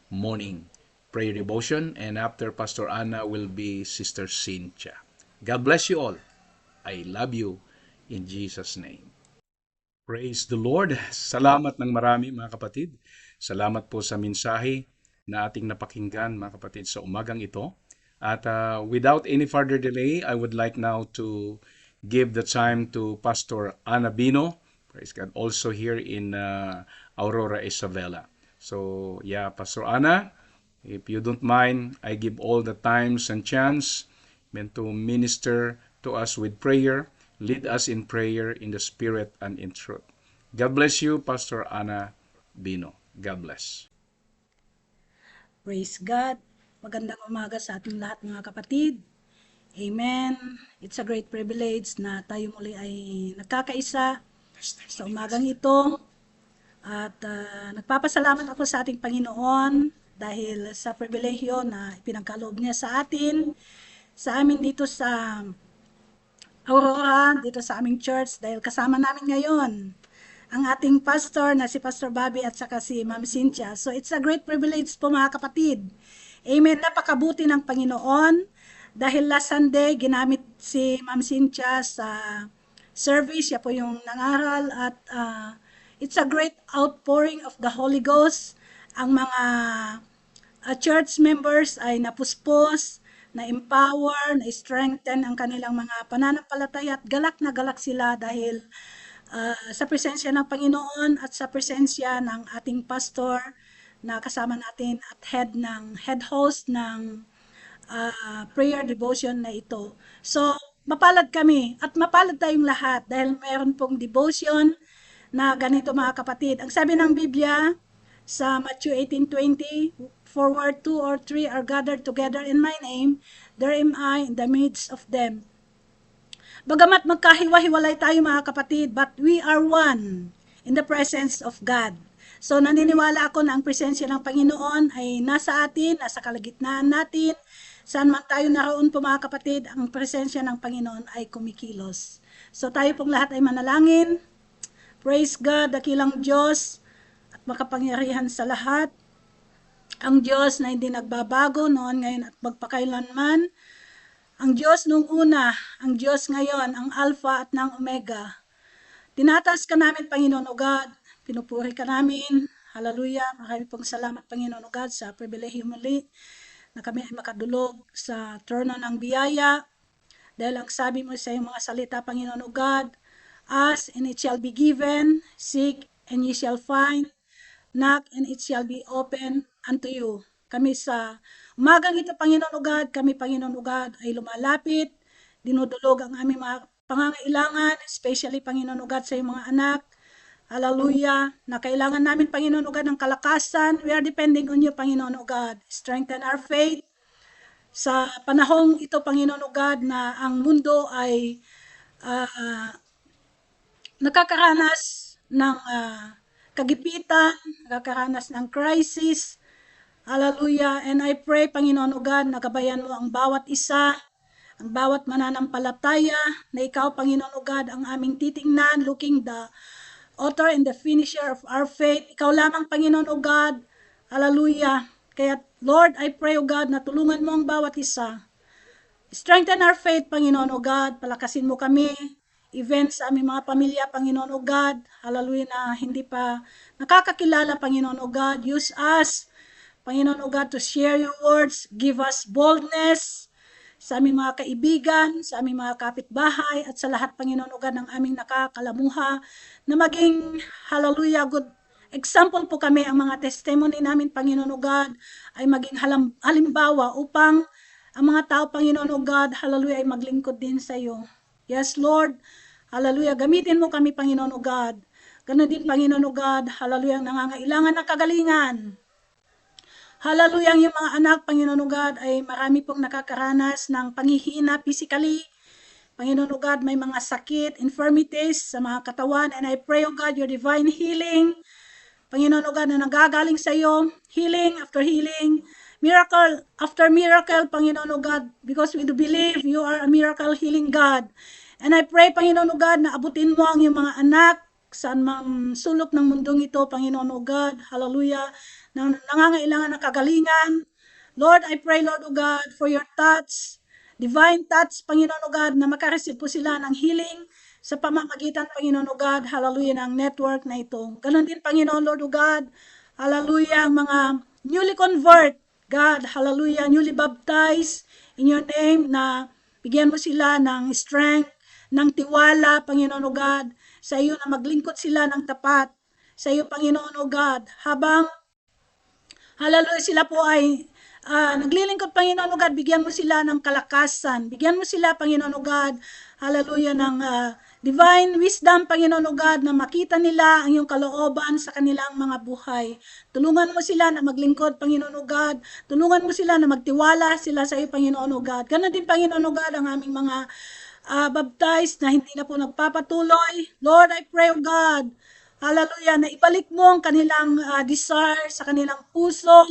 morning prayer devotion. And after Pastor Ana will be Sister Cynthia. God bless you all. I love you in Jesus' name. Praise the Lord. Salamat ng marami, mga kapatid. Salamat po sa mensahe na ating napakinggan, mga kapatid, sa umagang ito. At without any further delay, I would like now to give the time to Pastor Ana Bino. Praise God. Also here in Aurora, Isabela. So, yeah, Pastor Ana, if you don't mind, I give all the times and chance meant to minister to us with prayer Lead us in prayer, in the Spirit, and in truth. God bless you, Pastor Ana Bino. God bless. Praise God. Magandang umaga sa ating lahat mga kapatid. Amen. It's a great privilege na tayo muli ay nagkakaisa sa umagang ito. At nagpapasalamat ako sa ating Panginoon dahil sa pribilehyo na ipinagkaloob niya sa atin, sa amin dito sa Aurora, dito sa aming church, dahil kasama namin ngayon ang ating pastor na si Pastor Bobby at saka si Ma'am Cynthia. So it's a great privilege po mga kapatid. Amen. Napakabuti ng Panginoon dahil last Sunday ginamit si Ma'am Cynthia sa service. Siya po yung nangaral at it's a great outpouring of the Holy Ghost. Ang mga church members ay napuspos, na-empower, na-strengthen ang kanilang mga pananampalataya at galak na galak sila dahil sa presensya ng Panginoon at sa presensya ng ating pastor na kasama natin at head host ng prayer devotion na ito. So, mapalad kami at mapalad tayong lahat dahil mayroon pong devotion na ganito mga kapatid. Ang sabi ng Biblia sa Matthew 18:20, "For where 2 or 3 are gathered together in my name, there am I in the midst of them." Bagamat magkahiwa-hiwalay tayo mga kapatid, but we are one in the presence of God. So naniniwala ako na ang presensya ng Panginoon ay nasa atin, nasa kalagitnaan natin. Saan man tayo naroon po mga kapatid, ang presensya ng Panginoon ay kumikilos. So tayo pong lahat ay manalangin. Praise God, dakilang Diyos at makapangyarihan sa lahat. Ang Diyos na hindi nagbabago noon, ngayon at magpakailanman. Ang Diyos nung una, ang Diyos ngayon, ang Alpha at ng Omega. Tinataas ka namin, Panginoon o God. Pinupuri ka namin. Hallelujah. Maraming pong salamat, Panginoon o God, sa pribilehyo muli na kami ay makadulog sa trono ng biyaya. Dahil ang sabi mo sa iyong mga salita, Panginoon o God, ask and it shall be given, seek and ye shall find, knock and it shall be open unto you. Kami sa umagang ito, Panginoon o God, kami, Panginoon o God, ay lumalapit, dinudulog ang aming mga pangangailangan, especially, Panginoon o God, sa iyong mga anak. Hallelujah, na kailangan namin, Panginoon o God, ng kalakasan. We are depending on you, Panginoon o God. Strengthen our faith. Sa panahong ito, Panginoon o God, na ang mundo ay nakakaranas ng kagipitan, nakakaranas ng crisis. Hallelujah. And I pray, Panginoon o God, nagabayan mo ang bawat isa, ang bawat mananampalataya, na ikaw, Panginoon o God, ang aming titingnan, looking the author and the finisher of our faith. Ikaw lamang, Panginoon o God. Hallelujah. Kaya, Lord, I pray o God, na tulungan mo ang bawat isa. Strengthen our faith, Panginoon o God. Palakasin mo kami. Events sa aming mga pamilya, Panginoon o God. Hallelujah, na hindi pa nakakakilala, Panginoon o God. Use us, Panginoon o God, to share your words. Give us boldness sa aming mga kaibigan, sa aming mga kapitbahay, at sa lahat, Panginoon o God, ng aming nakakalamuha, na maging, hallelujah, good example po kami, ang mga testimony namin, Panginoon o God, ay maging halimbawa upang ang mga tao, Panginoon o God, hallelujah, ay maglingkod din sa iyo. Yes, Lord, hallelujah, gamitin mo kami, Panginoon o God. Ganon din, Panginoon o God, hallelujah, ang nangangailangan ng kagalingan. Hallelujah, yung mga anak, Panginoon o God, ay marami pong nakakaranas ng panghihina physically. Panginoon o God, may mga sakit, infirmities sa mga katawan, and I pray o God, your divine healing. Panginoon o God, na nagagaling sa iyo, healing after healing, miracle after miracle, Panginoon o God, because we do believe you are a miracle healing God. And I pray, Panginoon o God, na abutin mo ang iyong mga anak, saan mang sulok ng mundong ito, Panginoon o God, hallelujah, na nangangailangan ng kagalingan. Lord, I pray, Lord o God, for your touch, divine touch, Panginoon o God, na makareceive po sila ng healing sa pamamagitan, Panginoon o God, hallelujah, ng network na ito. Ganon din, Panginoon, Lord o God, hallelujah, ang mga newly convert, God, hallelujah, newly baptized in your name, na bigyan mo sila ng strength, ng tiwala, Panginoon o God, sa iyo na maglingkod sila ng tapat, sa iyo, Panginoon o God, habang hallelujah, sila po ay naglilingkod, Panginoon o God, bigyan mo sila ng kalakasan. Bigyan mo sila, Panginoon o God, hallelujah, ng divine wisdom, Panginoon o God, na makita nila ang iyong kalooban sa kanilang mga buhay. Tulungan mo sila na maglingkod, Panginoon o God. Tulungan mo sila na magtiwala sila sa iyo, Panginoon o God. Ganon din, Panginoon o God, ang aming mga baptized na hindi na po nagpapatuloy. Lord, I pray, O God, hallelujah, na ibalik mo ang kanilang desire sa kanilang puso.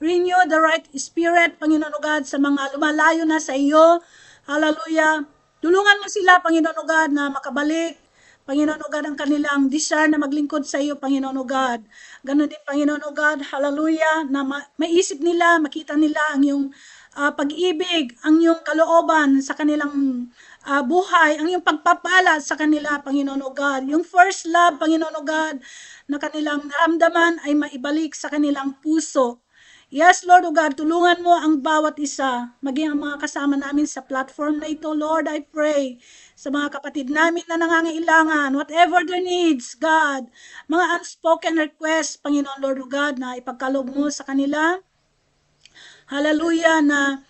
Renew the right spirit, Panginoon o God, sa mga lumalayo na sa iyo. Hallelujah. Tulungan mo sila, Panginoon o God, na makabalik, Panginoon o God, ang kanilang desire na maglingkod sa iyo, Panginoon o God. Ganon din, Panginoon o God, hallelujah, na maisip nila, makita nila ang iyong pag-ibig, ang iyong kalooban sa kanilang buhay, ang iyong pagpapala sa kanila, Panginoon o God. Yung first love, Panginoon o God, na kanilang naramdaman ay maibalik sa kanilang puso. Yes, Lord o God, tulungan mo ang bawat isa, maging ang mga kasama namin sa platform na ito. Lord, I pray sa mga kapatid namin na nangangailangan, whatever their needs, God, mga unspoken requests, Panginoon Lord o God, na ipagkaloob mo sa kanila. Hallelujah, na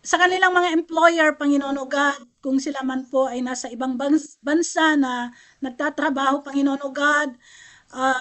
sa kanilang mga employer, Panginoon o God, kung sila man po ay nasa ibang bansa na nagtatrabaho, Panginoon o God,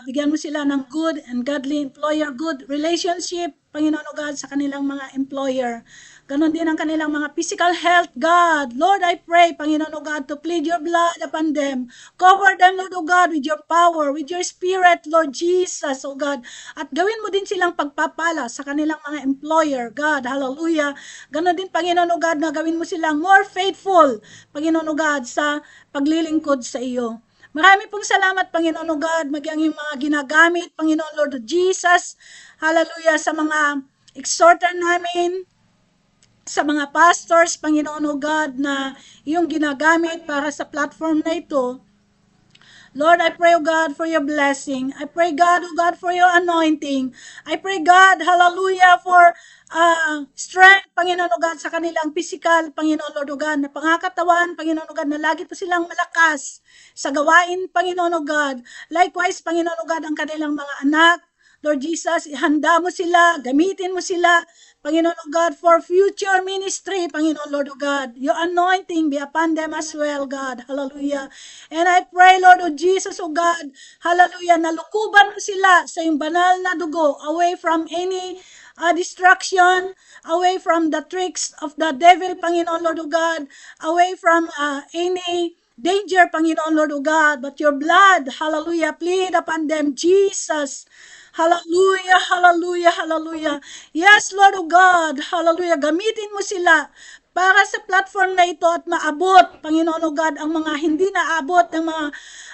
bigyan mo sila ng good and godly employer, good relationship, Panginoon o God, sa kanilang mga employer. Ganon din ang kanilang mga physical health, God. Lord, I pray, Panginoon o God, to plead your blood upon them. Cover them, Lord o God, with your power, with your spirit, Lord Jesus, o God. At gawin mo din silang pagpapala sa kanilang mga employer, God. Hallelujah. Ganon din, Panginoon o God, na gawin mo silang more faithful, Panginoon o God, sa paglilingkod sa iyo. Marami pong salamat, Panginoon o God, magyang yung mga ginagamit, Panginoon Lord Jesus, hallelujah, sa mga exhorter namin, sa mga pastors, Panginoon o God, na yung ginagamit para sa platform na ito. Lord, I pray, O God, for your blessing. I pray, God, O God, for your anointing. I pray, God, hallelujah, for strength, Panginoon o God, sa kanilang physical, Panginoon Lord o God, na pangakatawan, Panginoon o God, na lagi po silang malakas sa gawain, Panginoon o God. Likewise, Panginoon o God, ang kanilang mga anak, Lord Jesus, ihanda mo sila, gamitin mo sila, Panginoon o God, for future ministry, Panginoon Lord o God. Your anointing be upon them as well, God. Hallelujah. And I pray, Lord o Jesus o God, hallelujah, nalukuban mo sila sa iyong banal na dugo, away from any distraction, away from the tricks of the devil, Panginoon Lord o God, away from any danger, Panginoon Lord o God, but your blood, hallelujah, plead upon them, Jesus. Hallelujah, hallelujah, hallelujah. Yes, Lord o God, hallelujah, gamitin mo sila para sa platform na ito at maabot, Panginoon o God, ang mga hindi naabot ng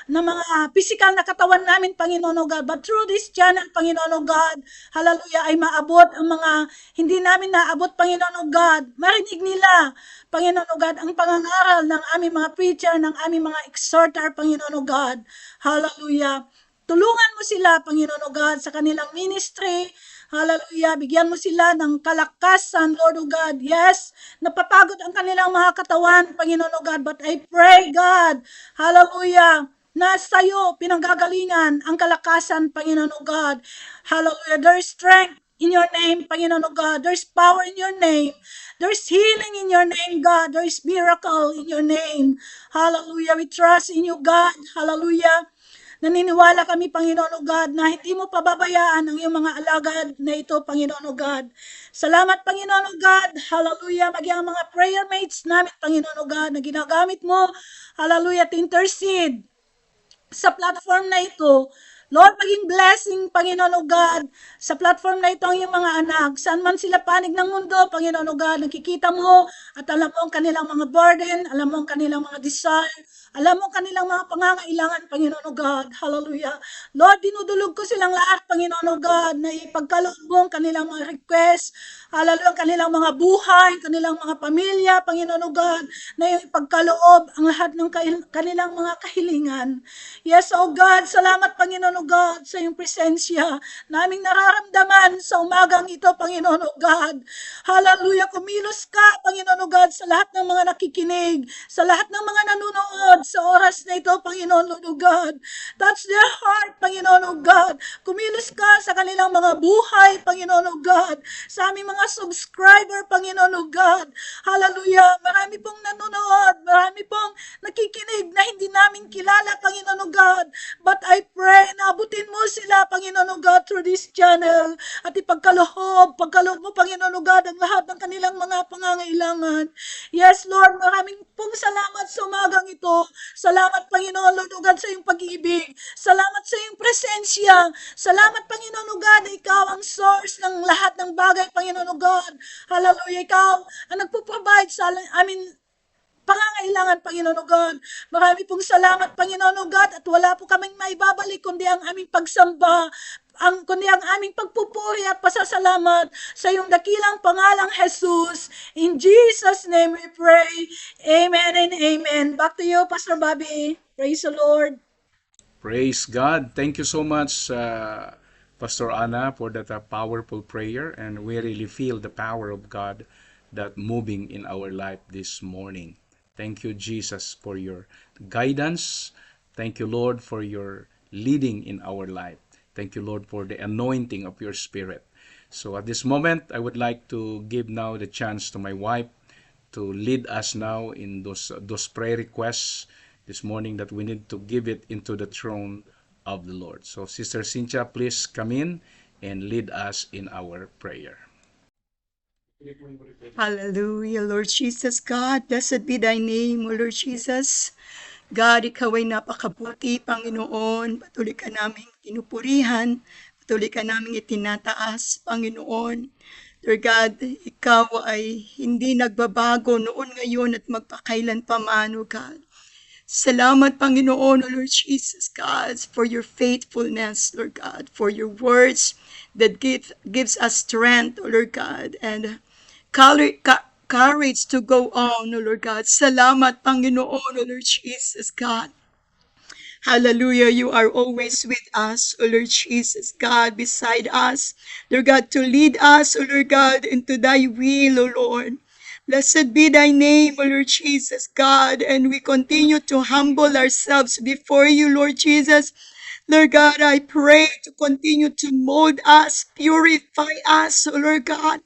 mga physical na katawan namin, Panginoon o God. But through this channel, Panginoon o God, hallelujah, ay maabot ang mga hindi namin naabot, Panginoon o God. Marinig nila, Panginoon o God, ang pangangaral ng aming mga preacher, ng aming mga exhorter, Panginoon o God. Hallelujah. Tulungan mo sila, Panginoon o God, sa kanilang ministry. Hallelujah. Bigyan mo sila ng kalakasan, Lord o God. Yes, napapagod ang kanilang mga katawan, Panginoon o God. But I pray, God, hallelujah, na sa iyo pinanggagalingan ang kalakasan, Panginoon o God. Hallelujah. There is strength in your name, Panginoon o God. There is power in your name. There is healing in your name, God. There is miracle in your name. Hallelujah. We trust in you, God. Hallelujah. Naniniwala kami, Panginoon o God, na hindi mo pababayaan ang iyong mga alagad na ito, Panginoon o God. Salamat, Panginoon o God. Hallelujah. Maging ang mga prayer mates namin, Panginoon o God, na ginagamit mo, hallelujah, to intercede sa platform na ito. Lord, maging blessing, Panginoon o God, sa platform na ito ang iyong mga anak. Saan man sila panig ng mundo, Panginoon o God, nakikita mo at alam mo ang kanilang mga burden, alam mo ang kanilang mga desire, alam mo ang kanilang mga pangangailangan, Panginoon o God. Hallelujah. Lord, dinudulog ko silang lahat, Panginoon o God, na ipagkaloob mo ang kanilang mga request, hallelujah, ang kanilang mga buhay, kanilang mga pamilya, Panginoon o God, na yung ipagkaloob ang lahat ng kanilang mga kahilingan. Yes, O God, salamat, Panginoon o O God, sa iyong presensya, naming nararamdaman sa umagang ito, Panginoon O God. Hallelujah, kumilos ka, Panginoon O God, sa lahat ng mga nakikinig, sa lahat ng mga nanonood sa oras na ito, Panginoon Lord O God. Touch their heart, Panginoon O God. Kumilos ka sa kanilang mga buhay, Panginoon O God. Sa aming mga subscriber, Panginoon O God. Hallelujah, marami pong nanonood, marami pong nakikinig na hindi namin kilala, Panginoon O God. But I pray na abutin mo sila, Panginoon O God, through this channel. At pagkaloob mo, Panginoon O God, ang lahat ng kanilang mga pangangailangan. Yes, Lord, maraming pong salamat sa umagang ito. Salamat, Panginoon, Lord O God, sa iyong pag-ibig. Salamat sa iyong presensya. Salamat, Panginoon O God, na ikaw ang source ng lahat ng bagay, Panginoon O God. Hallelujah, ikaw ang nagpo-provide sa amin pangangailangan, Panginoon O God. Marami pong salamat, Panginoon O God, at wala po kaming maibabalik kundi ang aming pagsamba, kundi ang aming pagpupuri at pasasalamat sa iyong dakilang pangalang Jesus. In Jesus' name we pray. Amen and amen. Back to you, Pastor Bobby. Praise the Lord. Praise God. Thank you so much, Pastor Anna, for that powerful prayer. And we really feel the power of God that moving in our life this morning. Thank you, Jesus, for your guidance. Thank you, Lord, for your leading in our life. Thank you, Lord, for the anointing of your Spirit. So at this moment, I would like to give now the chance to my wife to lead us now in those prayer requests this morning that we need to give it into the throne of the Lord. So Sister Cynthia, please come in and lead us in our prayer. Hallelujah, Lord Jesus. God, blessed be thy name, O Lord Jesus. God, ikaw ay napakabuti, Panginoon. Patuloy ka naming pinupurihan. Patuloy ka naming itinataas, Panginoon. Lord God, ikaw ay hindi nagbabago noon, ngayon at magpakailan pa man, O God. Salamat, Panginoon, O Lord Jesus, God, for your faithfulness, Lord God, for your words that gives us strength, O Lord God, and courage to go on, O Lord God. Salamat, Panginoon, O Lord Jesus, God. Hallelujah, you are always with us, O Lord Jesus, God, beside us, Lord God, to lead us, O Lord God, into thy will, O Lord. Blessed be thy name, O Lord Jesus, God, and we continue to humble ourselves before you, Lord Jesus. Lord God, I pray to continue to mold us, purify us, O Lord God.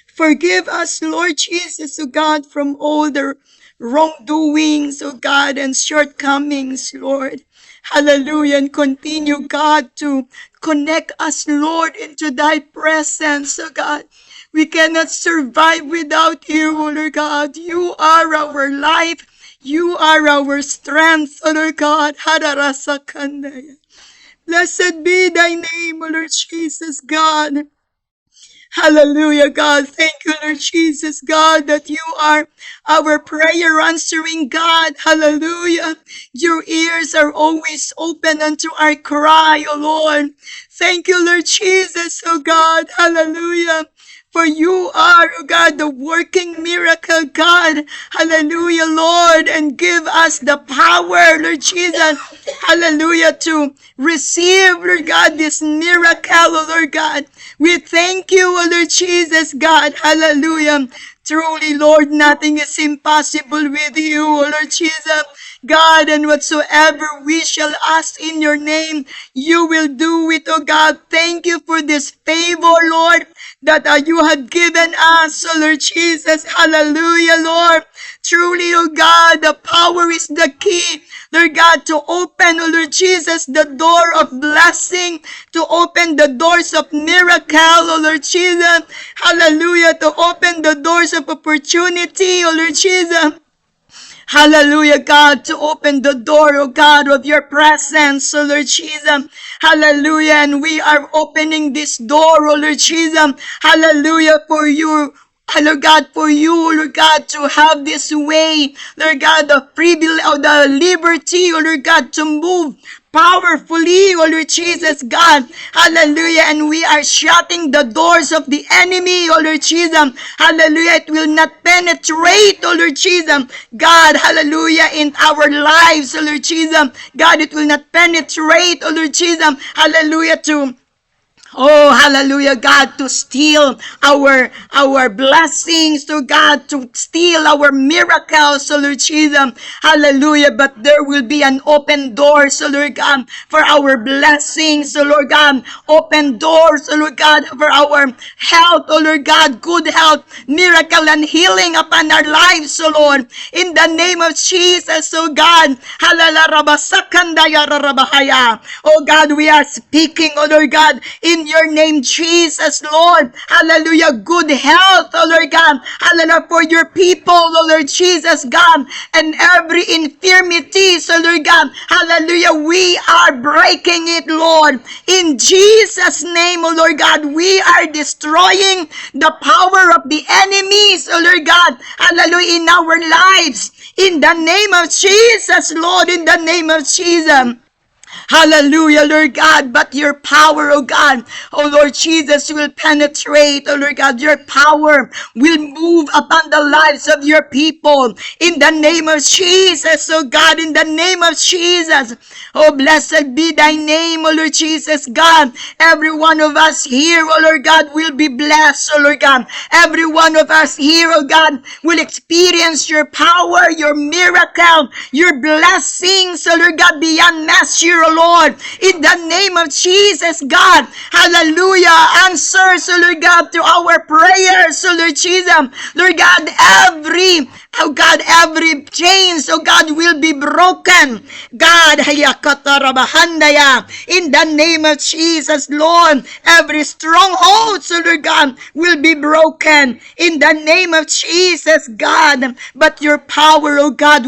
Forgive us, Lord Jesus, O God, from all the wrongdoings, O God, and shortcomings, Lord. Hallelujah. And continue, God, to connect us, Lord, into thy presence, O God. We cannot survive without you, O Lord God. You are our life. You are our strength, O Lord God. Hadarasakandaya. Blessed be thy name, O Lord Jesus, God. Hallelujah, God. Thank you, Lord Jesus, God, that you are our prayer answering God. Hallelujah. Your ears are always open unto our cry, O Lord. Thank you, Lord Jesus, O God. Hallelujah. For you are, O God, the working miracle God. Hallelujah, Lord. And give us the power, Lord Jesus. Hallelujah, to receive, Lord God, this miracle, O Lord God. We thank you, O Lord Jesus, God. Hallelujah. Truly, Lord, nothing is impossible with you, O Lord Jesus. God, and whatsoever we shall ask in your name, you will do it, O God. Thank you for this favor, Lord, that you have given us, O Lord Jesus. Hallelujah, Lord. Truly, O God, the power is the key, Lord God, to open, O Lord Jesus, the door of blessing, to open the doors of miracle, O Lord Jesus. Hallelujah, to open the doors of opportunity, O Lord Jesus. Hallelujah, God, to open the door, oh God, of your presence, oh Lord Jesus. Hallelujah, and we are opening this door, oh Lord Jesus. Hallelujah, for you. Lord God, for you, Lord God, to have this way, Lord God, the privilege, or the liberty, oh Lord God, to move powerfully, oh Lord Jesus God. Hallelujah. And we are shutting the doors of the enemy, oh Lord Jesus. Hallelujah. It will not penetrate, oh Lord Jesus. God, hallelujah, in our lives, oh Lord Jesus. God, it will not penetrate, oh Lord Jesus. Hallelujah, oh, hallelujah, God, to steal our blessings, to God, to steal our miracles, so Lord Jesus. Hallelujah. But there will be an open door, so Lord God, for our blessings, so Lord God. Open doors, so Lord God, for our health, oh Lord God, good health, miracle and healing upon our lives, so Lord. In the name of Jesus, oh God. Oh God, we are speaking, oh Lord God, in your name, Jesus, Lord. Hallelujah. Good health, oh Lord God. Hallelujah. For your people, oh Lord Jesus, God. And every infirmity, so Lord God. Hallelujah. We are breaking it, Lord. In Jesus' name, oh Lord God, we are destroying the power of the enemies, oh Lord God. Hallelujah. In our lives. In the name of Jesus, Lord. In the name of Jesus. Hallelujah, Lord God. But your power, oh God, oh Lord Jesus, will penetrate, oh Lord God. Your power will move upon the lives of your people. In the name of Jesus, oh God, in the name of Jesus. Oh, blessed be thy name, oh Lord Jesus, God. Every one of us here, oh Lord God, will be blessed, oh Lord God. Every one of us here, oh God, will experience your power, your miracle, your blessings, oh Lord God, beyond measure, oh Lord. In the name of Jesus, God. Hallelujah. Answers, oh Lord God, to our prayers, oh Lord Jesus. Lord God, every chains, oh God, will be broken. God, in the name of Jesus, Lord, every stronghold, so Lord God, will be broken. In the name of Jesus, God, but your power, oh God,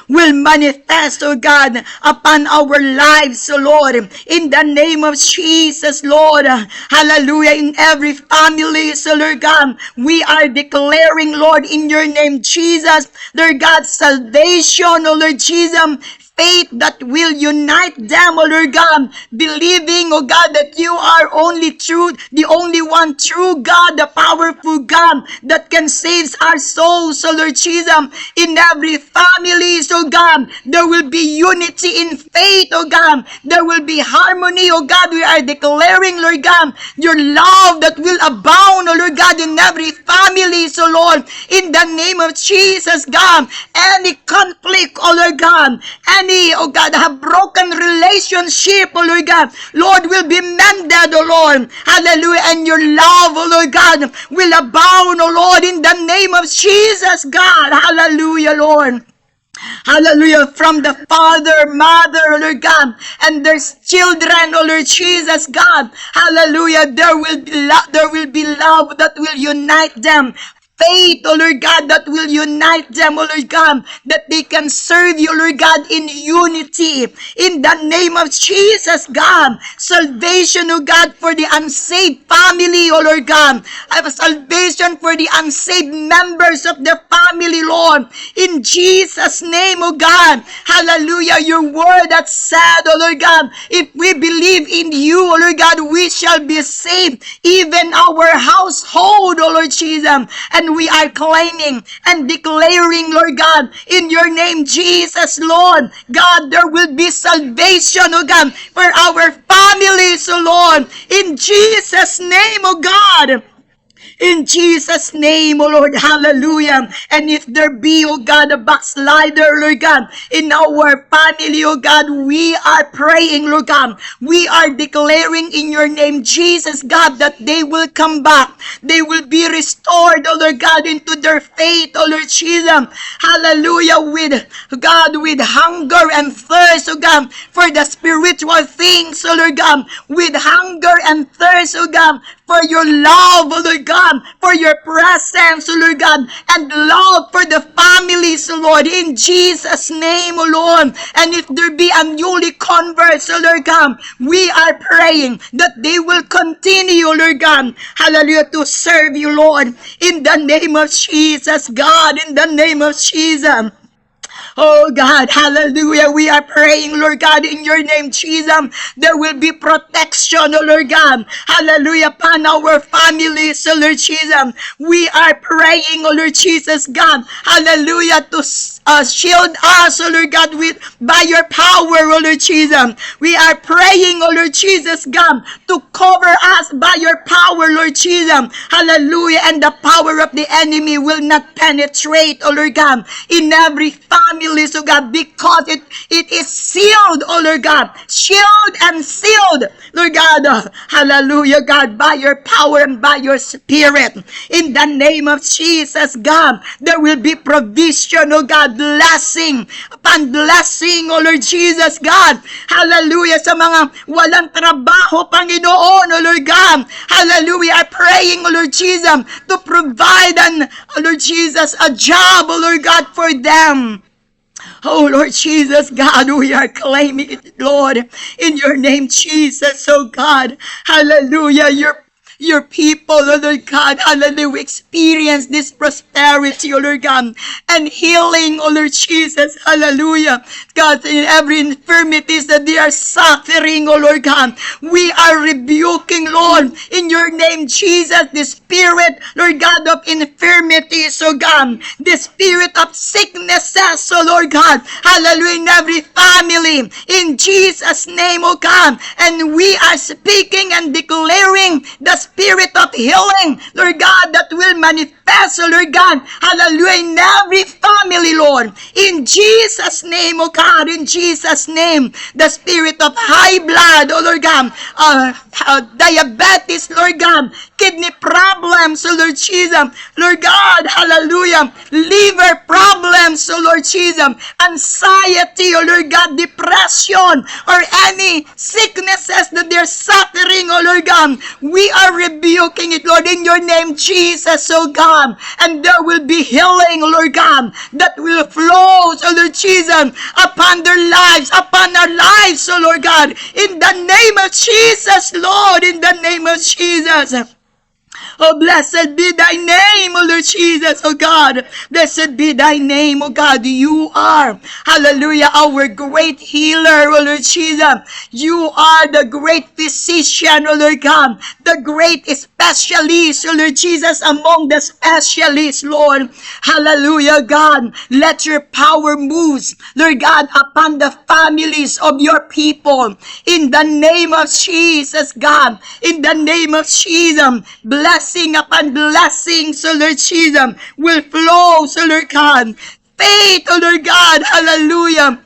will manifest, oh God, upon our lives, oh Lord, in the name of Jesus, Lord. Hallelujah. In every family, so Lord God, we are declaring, Lord, in your name, Jesus, Lord God, salvation, oh Lord Jesus, faith that will unite them, oh Lord God, believing, oh God, that you are only true, the only one true God, the powerful God that can save our souls, oh Lord Jesus. In every family, oh God, there will be unity in faith, oh God. There will be harmony, oh God. We are declaring, Lord God, your love that will abound, oh Lord God, in every family, so Lord, in the name of Jesus, God. Any conflict, oh Lord God, any, oh God, have broken relationship, oh Lord God, Lord, will be mended, oh Lord. Hallelujah. And your love, oh Lord God, will abound, oh Lord, in the name of Jesus, God. Hallelujah, Lord. Hallelujah. From the father, mother, oh Lord God, and there's children, oh Lord Jesus, God. Hallelujah. There will be love that will unite them. Faith, oh Lord God, that will unite them, oh Lord God, that they can serve you, Lord God, in unity. In the name of Jesus, God. Salvation, oh God, for the unsaved family, oh Lord God. I have salvation for the unsaved members of the family, Lord. In Jesus' name, oh God. Hallelujah. Your word that said, oh Lord God, if we believe in you, oh Lord God, we shall be saved. Even our household, oh Lord Jesus. And we are claiming and declaring, Lord God, in your name, Jesus, Lord. God, there will be salvation, oh God, for our families, oh Lord. In Jesus' name, oh God. In Jesus' name, oh Lord, hallelujah. And if there be, oh God, a backslider, Lord God, in our family, oh God, we are praying, Lord God. We are declaring in your name, Jesus, God, that they will come back. They will be restored, oh Lord God, into their faith, oh Lord Jesus. Hallelujah, with God, with hunger and thirst, oh God, for the spiritual things, oh Lord God, with hunger and thirst, oh God, for your love, oh Lord God, for your presence, oh Lord God, and love for the families, oh Lord, in Jesus' name, oh Lord. And if there be a newly converts, oh Lord God, we are praying that they will continue, oh Lord God, hallelujah, to serve you, Lord, in the name of Jesus, God, in the name of Jesus. Oh God, hallelujah. We are praying, Lord God, in your name, Jesus. There will be protection, oh Lord God. Hallelujah, upon our families, oh Lord Jesus. We are praying, oh Lord Jesus, God. Hallelujah, to shield us, oh Lord God, by your power, oh Lord Jesus. We are praying, oh Lord Jesus, God, to cover us by your power, Lord Jesus. Hallelujah. And the power of the enemy will not penetrate, oh Lord God, in every family, so God, because it is sealed, oh Lord God, shield and sealed, Lord God, hallelujah, God, by your power and by your spirit. In the name of Jesus, God, there will be provision, oh God, blessing upon blessing, oh Lord Jesus, God, hallelujah, sa mga walang trabaho, Panginoon, oh Lord God, hallelujah, I'm praying, oh Lord Jesus, to provide oh Lord Jesus, a job, oh Lord God, for them. Oh Lord Jesus, God, we are claiming it, Lord, in your name, Jesus, oh God, hallelujah, your people, oh Lord God, hallelujah, experience this prosperity, oh Lord God, and healing, oh Lord Jesus, hallelujah, God, in every infirmities that they are suffering, oh Lord God, we are rebuking, Lord, in your name, Jesus, the spirit, Lord God, of infirmities, oh God, the spirit of sicknesses, oh Lord God, hallelujah, in every family, in Jesus' name, oh God, and we are speaking and declaring the spirit of healing, Lord God, that will manifest, oh Lord God, hallelujah, in every family, Lord, in Jesus' name, oh God, in Jesus' name, the spirit of high blood, oh Lord God, diabetes, Lord God, kidney problems, oh Lord Jesus, Lord God, hallelujah, liver problems, oh Lord Jesus, anxiety, oh Lord God, depression, or any sicknesses that they're suffering, oh Lord God, we are rebuking it, Lord, in your name, Jesus, oh God, and there will be healing, Lord God, that will flow, oh Lord Jesus, upon their lives, upon our lives, oh Lord God, in the name of Jesus, Lord, in the name of Jesus. Oh, blessed be thy name, oh Lord Jesus, oh God. Blessed be thy name, oh God. You are, hallelujah, our great healer, oh Lord Jesus. You are the great physician, oh Lord God. The great specialist, oh Lord Jesus, among the specialists, Lord. Hallelujah, God. Let your power move, Lord God, upon the families of your people. In the name of Jesus, God. In the name of Jesus. Blessing upon blessing, so Lord Jesus, will flow, so Lord God. Faith, oh Lord God, hallelujah.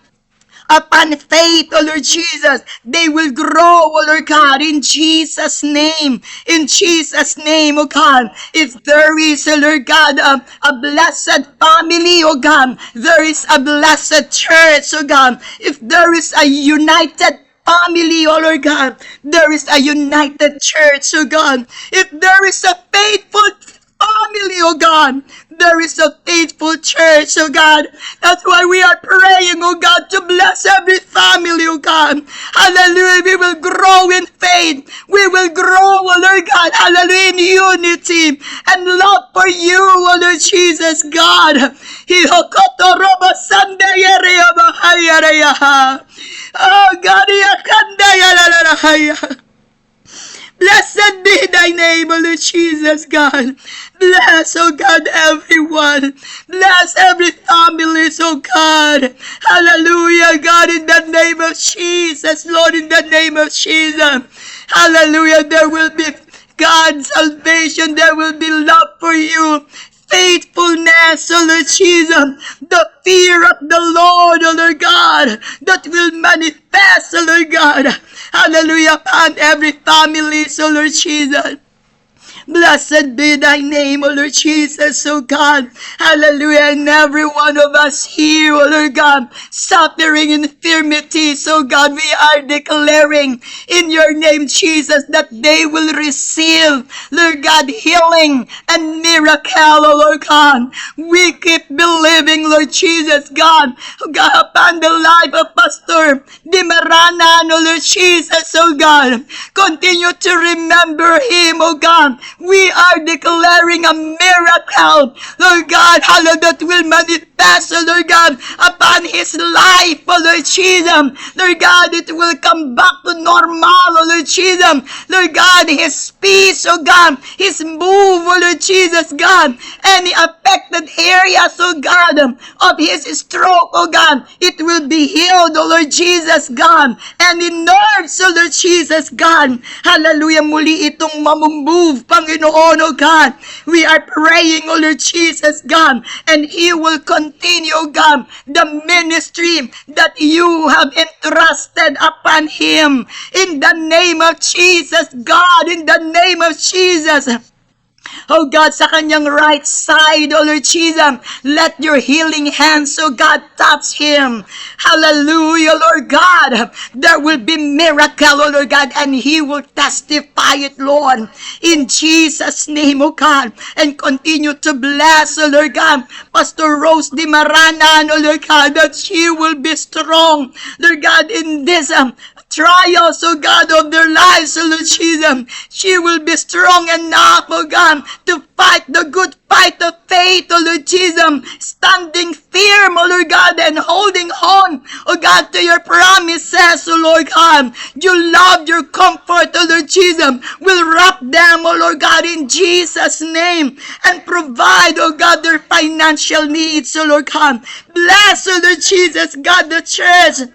Upon faith, oh Lord Jesus, they will grow, oh Lord God, in Jesus' name. In Jesus' name, oh God. If there is, oh Lord God, a blessed family, oh God, there is a blessed church, oh God. If there is a united family, oh Lord God, there is a united church, oh God. If there is a faithful family, oh God, there is a faithful church, oh God. That's why we are praying, oh God, to bless every family, oh God. Hallelujah. We will grow in faith. We will grow, oh Lord God, hallelujah, in unity and love for you, oh Lord Jesus, God. Oh God, blessed be thy name, O Lord Jesus, God. Bless, oh God, everyone. Bless every family, oh God. Hallelujah, God, in the name of Jesus, Lord, in the name of Jesus. Hallelujah, there will be God's salvation. There will be love for you. Faithfulness, oh Lord Jesus, the fear of the Lord, oh Lord God, that will manifest, oh Lord God, hallelujah, upon every family, oh Lord Jesus. Blessed be thy name, O Lord Jesus, O God. Hallelujah. And every one of us here, O Lord God, suffering infirmities, O God, we are declaring in your name, Jesus, that they will receive, Lord God, healing and miracle, O Lord God. We keep believing, Lord Jesus, God, upon the life of Pastor Dimaranan, O Lord Jesus, O God. Continue to remember him, O God, we are declaring a miracle, Lord God, hallelujah, that will manifest, Lord God, upon his life, Lord Jesus. Lord God, it will come back to normal, Lord Jesus. Lord God, his peace, oh God, his move, Lord Jesus, God, any affected areas, oh God, of his stroke, oh God, it will be healed, oh Lord Jesus, God. Any nerves, oh Lord Jesus, God, hallelujah, muli itong mamumove, Panginoon, oh God. We are praying, oh Lord Jesus, God, and he will continue, oh God, the ministry that you have entrusted upon him. In the name of Jesus, God, in the name of Jesus. Oh God, sa kanyang right side, oh Lord Jesus, let your healing hands, oh God, touch him. Hallelujah, Lord God. There will be miracle, oh Lord God, and he will testify it, Lord. In Jesus' name, oh God. And continue to bless, oh Lord God, Pastor Rose Di Maranan, oh Lord God, that she will be strong, Lord God, in this trials, oh God, of their lives, oh Lord Jesus. She will be strong enough, oh God, to fight the good fight of faith, oh Lord Jesus, standing firm, oh Lord God, and holding on, oh God, to your promises, oh Lord God. Your love, your comfort, oh Lord Jesus, will wrap them, oh Lord God, in Jesus' name, and provide, oh God, their financial needs, oh Lord God. Bless, oh Lord Jesus, God, the church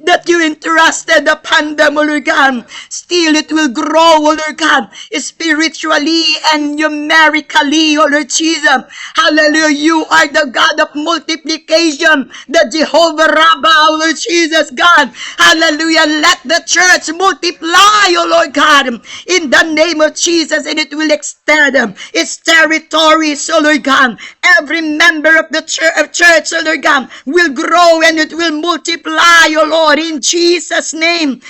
that you entrusted upon them, O Lord God. Still it will grow, O Lord God, spiritually and numerically, O Lord Jesus. Hallelujah. You are the God of multiplication, the Jehovah Rabbah, O Lord Jesus, God. Hallelujah. Let the church multiply, O Lord God, in the name of Jesus, and it will extend its territories, O Lord God. Every member of the church, O Lord God, will grow and it will multiply, O Lord. In Jesus' name,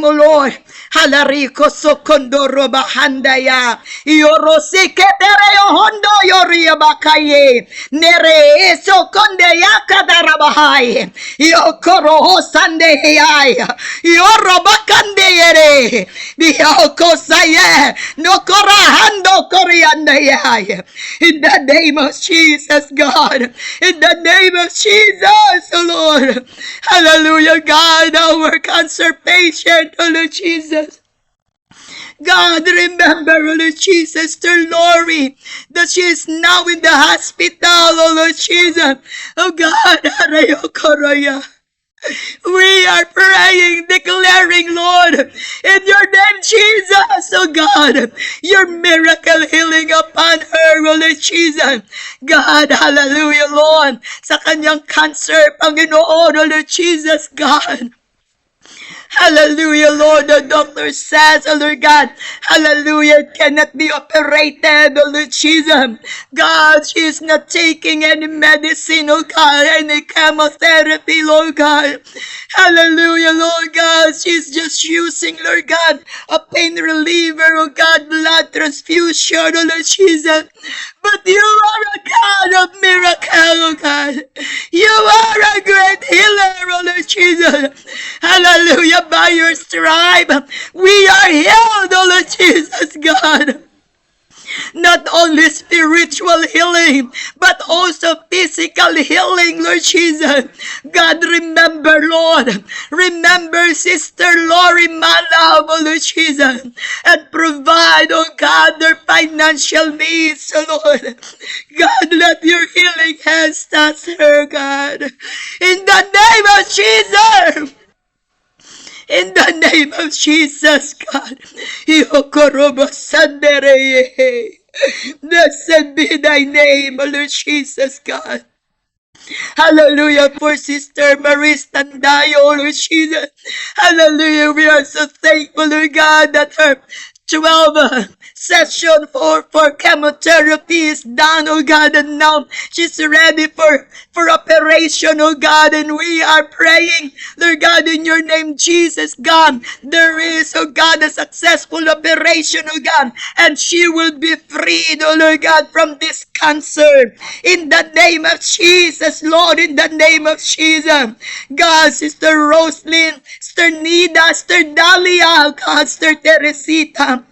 O Lord. Halariko sokondoro bahandaya. Yorose ketereo hondo yoria bakaye. Nere sokondeya kadarabahai. Yokoro hosande heyai. Yoro bakande yere. Biyoko saye. Nokora hando koriandayai. In the name of Jesus, God. In the name of Jesus, oh Lord. Hallelujah, God, our cancer patient, oh Lord Jesus. God, remember, oh Lord Jesus, Sister Lori, that she is now in the hospital, oh Lord Jesus. Oh God, Arayo Koroya. We are praying, declaring, Lord, in your name, Jesus, oh God, your miracle healing upon her, oh Lord Jesus. God, hallelujah, Lord, sa kanyang cancer, Panginoon, oh Lord Jesus, God. Hallelujah, Lord. The doctor says, oh Lord God, hallelujah, it cannot be operated, oh Lord Jesus. God, she is not taking any medicine, oh God, any chemotherapy, Lord God. Hallelujah, Lord God. She's just using, Lord God, a pain reliever, oh God, blood transfusion, oh Lord Jesus. But you are a God of miracle, oh God. You are a great healer, oh Lord Jesus. Hallelujah. By your stripe, we are healed, oh Lord Jesus, God. Not only spiritual healing, but also physical healing, Lord Jesus. God, remember, Lord. Remember Sister Lori Malaw, oh Lord Jesus. And provide, oh God, their financial needs, oh Lord. God, let your healing hands touch her, God. In the name of Jesus. In the name of Jesus, God. Blessed be thy name, O Lord Jesus, God. Hallelujah for Sister Maris Tandayo, O Lord Jesus. Hallelujah. We are so thankful, Lord God, that her 12 session for chemotherapy is done, oh God, and now she's ready for operation, oh God, and we are praying, Lord God, in your name, Jesus, God, there is, oh God, a successful operation, oh God, and she will be freed, oh Lord God, from this cancer, in the name of Jesus, Lord, in the name of Jesus, God, Sister Roslyn, Sister Nida, Sister Dahlia, God, Sister Teresita,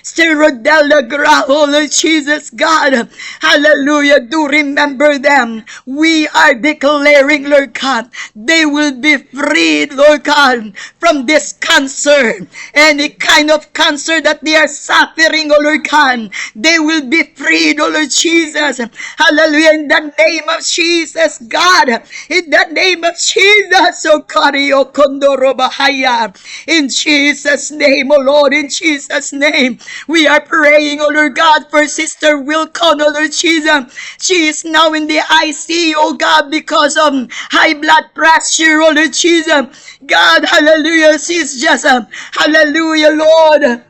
Sister Rodella Grajo, Lord Jesus, God. Hallelujah. Do remember them. We are declaring, Lord God, they will be freed, Lord God, from this cancer. Any kind of cancer that they are suffering, oh Lord God, they will be freed, oh Lord Jesus. Hallelujah. In the name of Jesus, God. In the name of Jesus, oh Kario Kondoro Bahaya. In Jesus' name, oh Lord, in Jesus' name, we are praying, oh Lord God, for Sister Wilcon, oh Lord Jesus. She is now in the ICU, oh God, because of high blood pressure, oh Lord Jesus. God, hallelujah, she's just, hallelujah, Lord,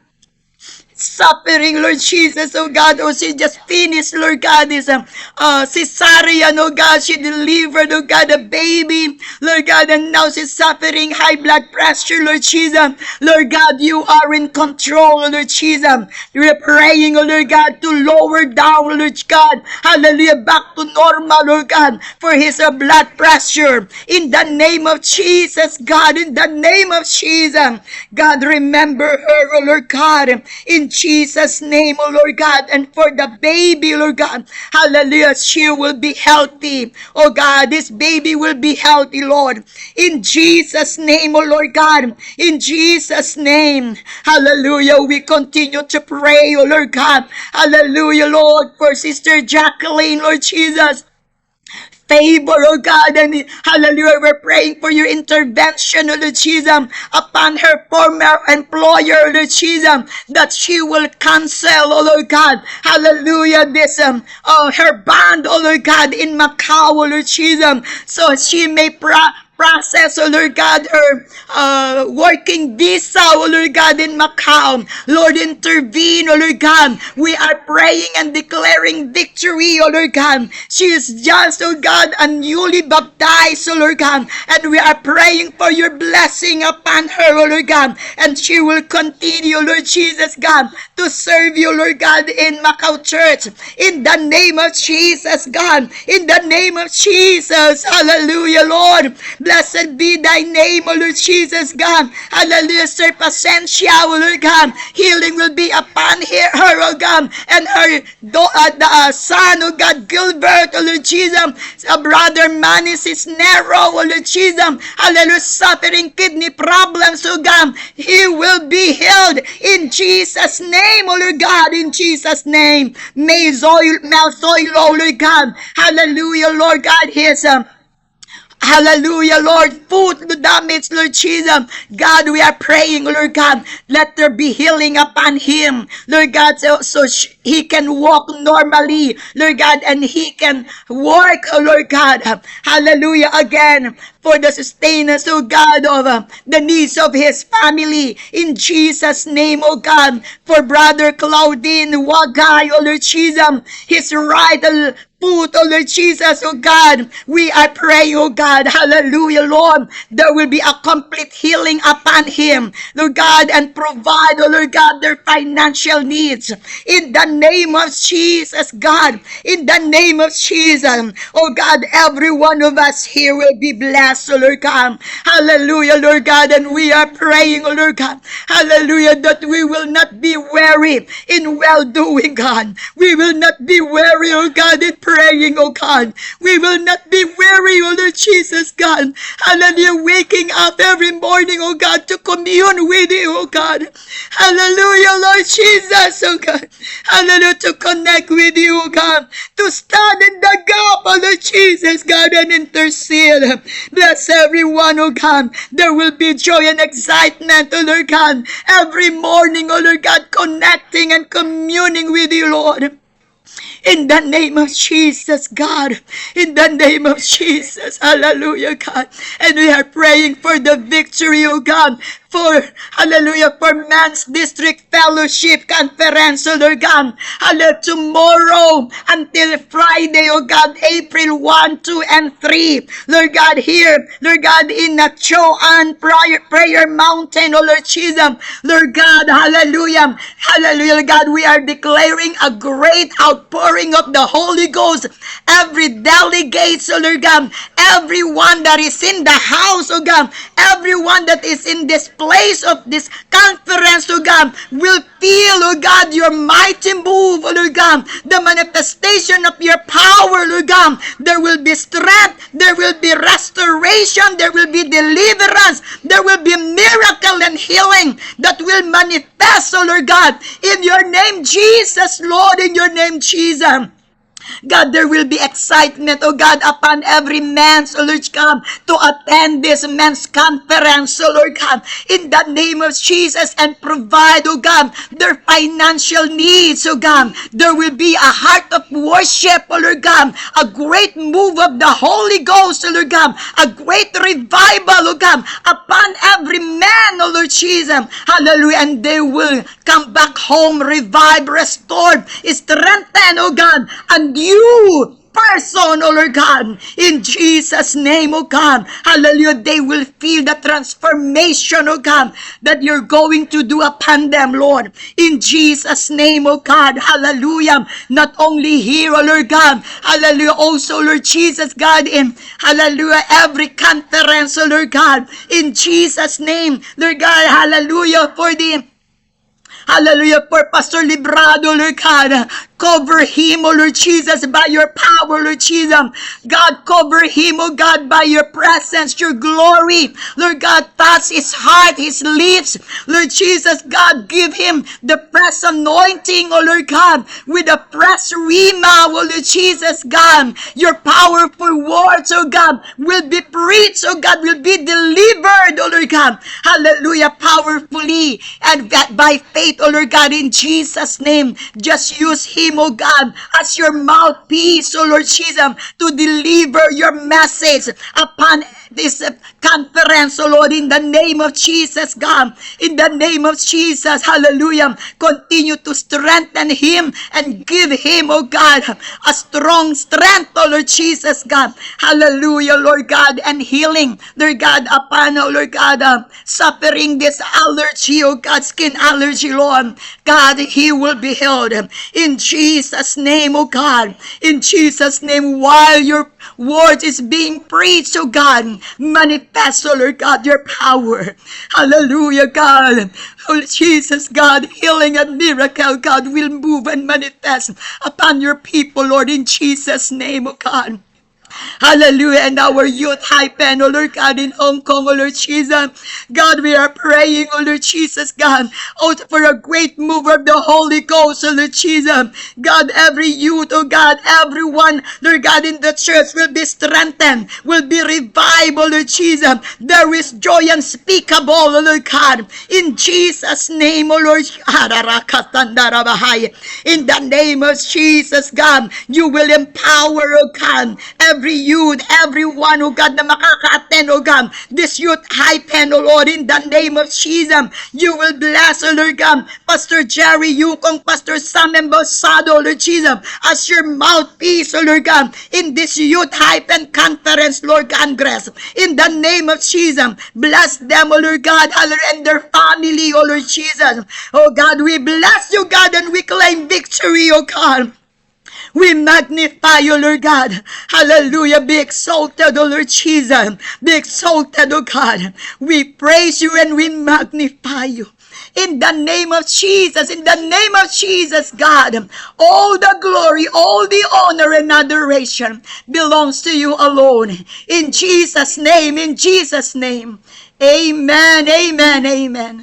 suffering, Lord Jesus, oh God, oh, she just finished, Lord God, this cesarean, oh God, she delivered, oh God, a baby, Lord God, and now she's suffering high blood pressure, Lord Jesus. Lord God, you are in control, oh Lord Jesus. We're praying, oh Lord God, to lower down, oh Lord God, hallelujah, back to normal, Lord God, for his blood pressure, in the name of Jesus, God, in the name of Jesus. God, remember her, oh Lord God, in Jesus' name, oh Lord God, and for the baby, Lord God, hallelujah, she will be healthy, oh God, this baby will be healthy, Lord, in Jesus' name, oh Lord God, in Jesus' name, hallelujah, we continue to pray, oh Lord God, hallelujah, Lord, for Sister Jacqueline, Lord Jesus, favor, oh God, and hallelujah, we're praying for your intervention, oh Lord Jesus, upon her former employer, oh Lord Jesus, that she will cancel, oh Lord God, hallelujah, this, her band, oh Lord God, in Macau, oh Lord Jesus, so she may process, oh Lord God, her working visa, oh Lord God, in Macau. Lord, intervene, oh Lord God. We are praying and declaring victory, oh Lord God. She is just, oh God, a newly baptized, oh Lord God. And we are praying for your blessing upon her, oh Lord God. And she will continue, Lord Jesus, God, to serve you, Lord God, in Macau Church. In the name of Jesus, God. In the name of Jesus. Hallelujah, Lord. Blessed be thy name, O Lord Jesus, God. Hallelujah, Sir Pacencia, O Lord God. Healing will be upon her, O God, and her son, O God, Gilbert, O Lord Jesus. Brother Manny Cisnero, O Lord Jesus. Hallelujah, suffering kidney problems, O God. He will be healed in Jesus' name, O Lord God, in Jesus' name. May Malzoilo, O Lord God. Hallelujah, Lord God, his hallelujah, Lord, foot damage, Lord Jesus. God, we are praying, Lord God, let there be healing upon him, Lord God, so he can walk normally, Lord God, and he can work, Lord God. Hallelujah, again, for the sustenance, oh God, of the needs of his family, in Jesus' name, oh God, for Brother Claudine Wagay, oh Lord Jesus, his right foot, oh Lord Jesus, oh God, we are praying, oh God, hallelujah, Lord, there will be a complete healing upon him, Lord God, and provide, oh Lord God, their financial needs, in the name of Jesus, God, in the name of Jesus, oh God, every one of us here will be blessed, oh Lord God, hallelujah, Lord God, and we are praying, oh Lord God, hallelujah, that we will not be weary in well-doing, God, we will not be weary, oh God, in praying, oh God. We will not be weary, oh Lord Jesus, God. Hallelujah, waking up every morning, oh God, to commune with you, oh God. Hallelujah, Lord Jesus, oh God. Hallelujah, to connect with you, oh God. To stand in the gap, oh Lord Jesus, God, and intercede. Bless everyone, oh God. There will be joy and excitement, oh Lord God. Every morning, oh Lord God, connecting and communing with you, Lord. In the name of Jesus, God. In the name of Jesus. Hallelujah, God. And we are praying for the victory, oh God. For, hallelujah, for Men's District Fellowship Conference, oh Lord God. Hallelujah, tomorrow until Friday, oh God, April 1, 2, and 3. Lord God, here, Lord God, in the Choan Prayer Mountain, oh Lord Jesus. Lord God, hallelujah. Hallelujah, Lord God, we are declaring a great outpouring of the Holy Ghost. Every delegate, oh Lord God, everyone that is in the house, oh God, everyone that is in this place of this conference, oh God, will feel, Lord God, your mighty move, Lord God, the manifestation of your power, Lord God. There will be strength, there will be restoration, there will be deliverance, there will be miracle and healing that will manifest, oh Lord God, in your name, Jesus, Lord, in your name, Jesus. God, there will be excitement, oh God, upon every man, so Lord God, to attend this men's conference, so Lord God, in the name of Jesus, and provide, oh God, their financial needs, oh God. There will be a heart of worship, oh Lord God, a great move of the Holy Ghost, oh Lord God, a great revival, oh God, upon every man, oh Lord Jesus. Hallelujah. And they will come back home, revived, restored, strengthened, oh God, and you person, oh Lord God, in Jesus' name, oh God, hallelujah, they will feel the transformation, oh God, that you're going to do upon them, Lord, in Jesus' name, oh God, hallelujah, not only here, oh Lord God, hallelujah, also, Lord Jesus, God, in, hallelujah, every conference, oh Lord God, in Jesus' name, Lord God, hallelujah, for the hallelujah, for Pastor Librado, Lord God. Cover him, oh Lord Jesus, by your power, Lord Jesus. God, cover him, oh God, by your presence, your glory. Lord God, touch his heart, his lips. Lord Jesus, God, give him the fresh anointing, oh Lord God, with a fresh rhema, oh Lord Jesus, God. Your powerful words, oh God, will be preached, oh God, will be delivered, oh Lord God. Hallelujah, powerfully and that by faith, oh Lord God, in Jesus' name. Just use him, oh God, as your mouthpiece, oh Lord Jesus, to deliver your message upon this conference, oh Lord, in the name of Jesus, God. In the name of Jesus, hallelujah. Continue to strengthen him and give him, oh God, a strong strength, oh Lord Jesus, God. Hallelujah, Lord God, and healing, Lord God, upon, oh Lord God, suffering this allergy, oh God, skin allergy, Lord. God, he will be healed. In Jesus' name, oh God. In Jesus' name, while your word is being preached, oh God, manifest, oh Lord God, your power. Hallelujah, God. Oh Jesus, God, healing and miracle, God, will move and manifest upon your people, Lord, in Jesus' name, oh God. Hallelujah. And our youth hypen, oh Lord God, in Hong Kong, oh Lord Jesus. God, we are praying, oh Lord Jesus, God, for a great move of the Holy Ghost, oh Lord Jesus. God, every youth, oh God, everyone, Lord God, in the church will be strengthened, will be revived, oh Lord Jesus. There is joy unspeakable, oh Lord God, in Jesus' name, oh Lord. In the name of Jesus, God, you will empower, oh God, every youth, everyone, oh God, na makaka-attend, oh God, this youth hypen, oh Lord, in the name of Jesus. You will bless, oh Lord God, Pastor Jerry Yukong, Pastor Sam Embosado, oh Lord Jesus, as your mouthpiece, oh Lord God, in this youth hypen conference, Lord Congress. In the name of Jesus, bless them, oh Lord God, and their family, oh Lord Jesus. Oh God, we bless you, God, and we claim victory, oh God. We magnify you, Lord God. Hallelujah. Be exalted, oh Lord Jesus. Be exalted, oh God. We praise you and we magnify you. In the name of Jesus, in the name of Jesus, God, all the glory, all the honor and adoration belongs to you alone. In Jesus' name, in Jesus' name. Amen, amen, amen.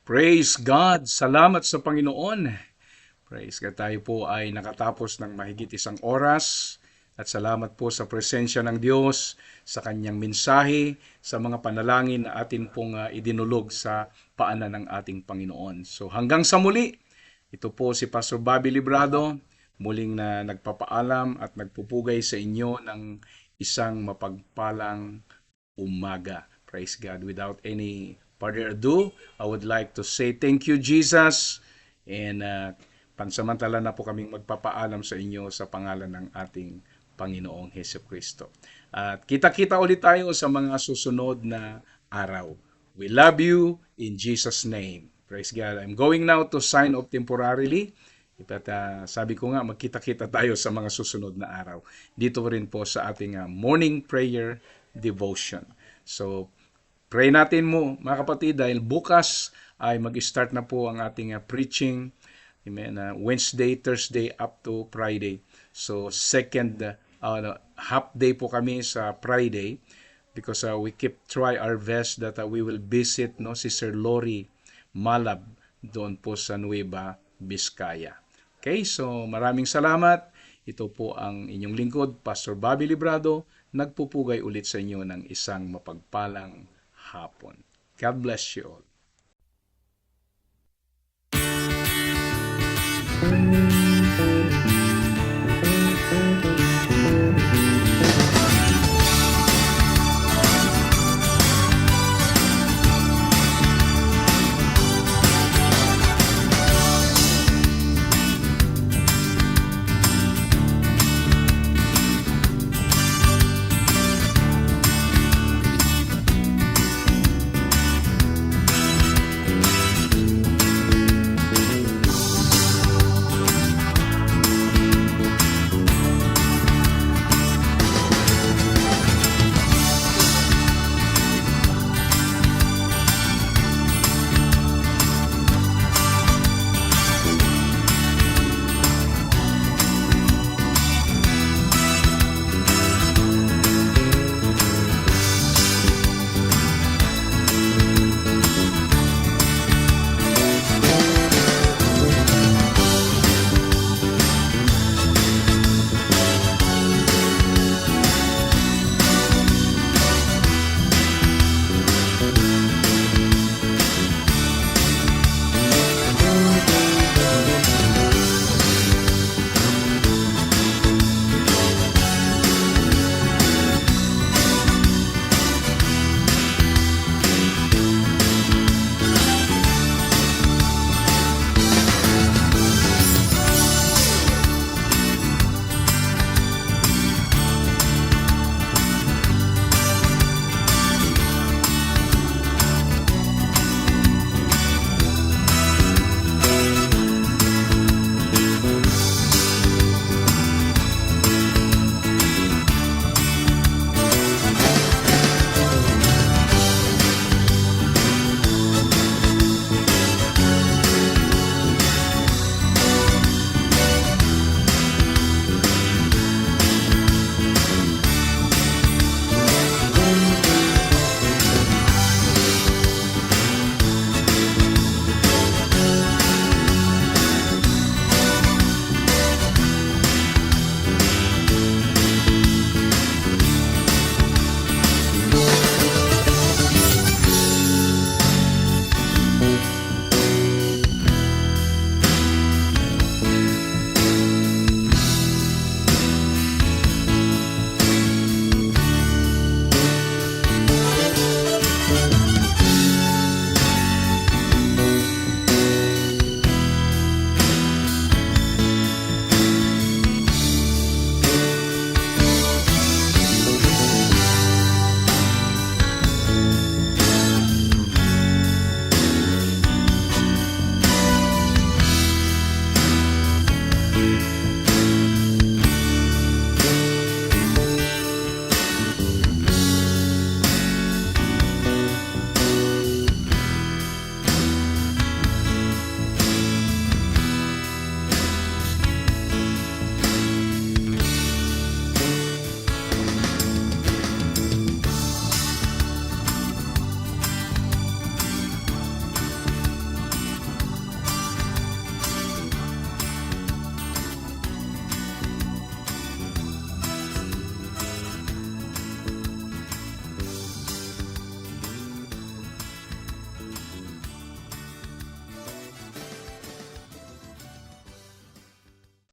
Praise God! Salamat sa Panginoon! Praise God, tayo po ay nakatapos ng mahigit 1 oras at salamat po sa presensya ng Diyos, sa kanyang mensahe, sa mga panalangin na atin pong idinulog sa paanan ng ating Panginoon. So hanggang sa muli, ito po si Pastor Bobby Librado, muling na nagpapaalam at nagpupugay sa inyo ng isang mapagpalang umaga. Praise God. Without any further ado, I would like to say thank you, Jesus, and pansamantala na po kaming magpapaalam sa inyo sa pangalan ng ating Panginoong Hesukristo. At kita-kita ulit tayo sa mga susunod na araw. We love you in Jesus' name. Praise God. I'm going now to sign off temporarily. But sabi ko nga, magkita-kita tayo sa mga susunod na araw. Dito rin po sa ating morning prayer devotion. So, pray natin mo, mga kapatid, dahil bukas ay mag-start na po ang ating preaching. Amen. Wednesday, Thursday, up to Friday. So, second half day po kami sa Friday because we try our best that we will visit si Sir Lori Malab doon po sa Nueva Vizcaya. Okay, so maraming salamat. Ito po ang inyong lingkod, Pastor Bobby Librado, nagpupugay ulit sa inyo ng isang mapagpalang hapon. God bless you all.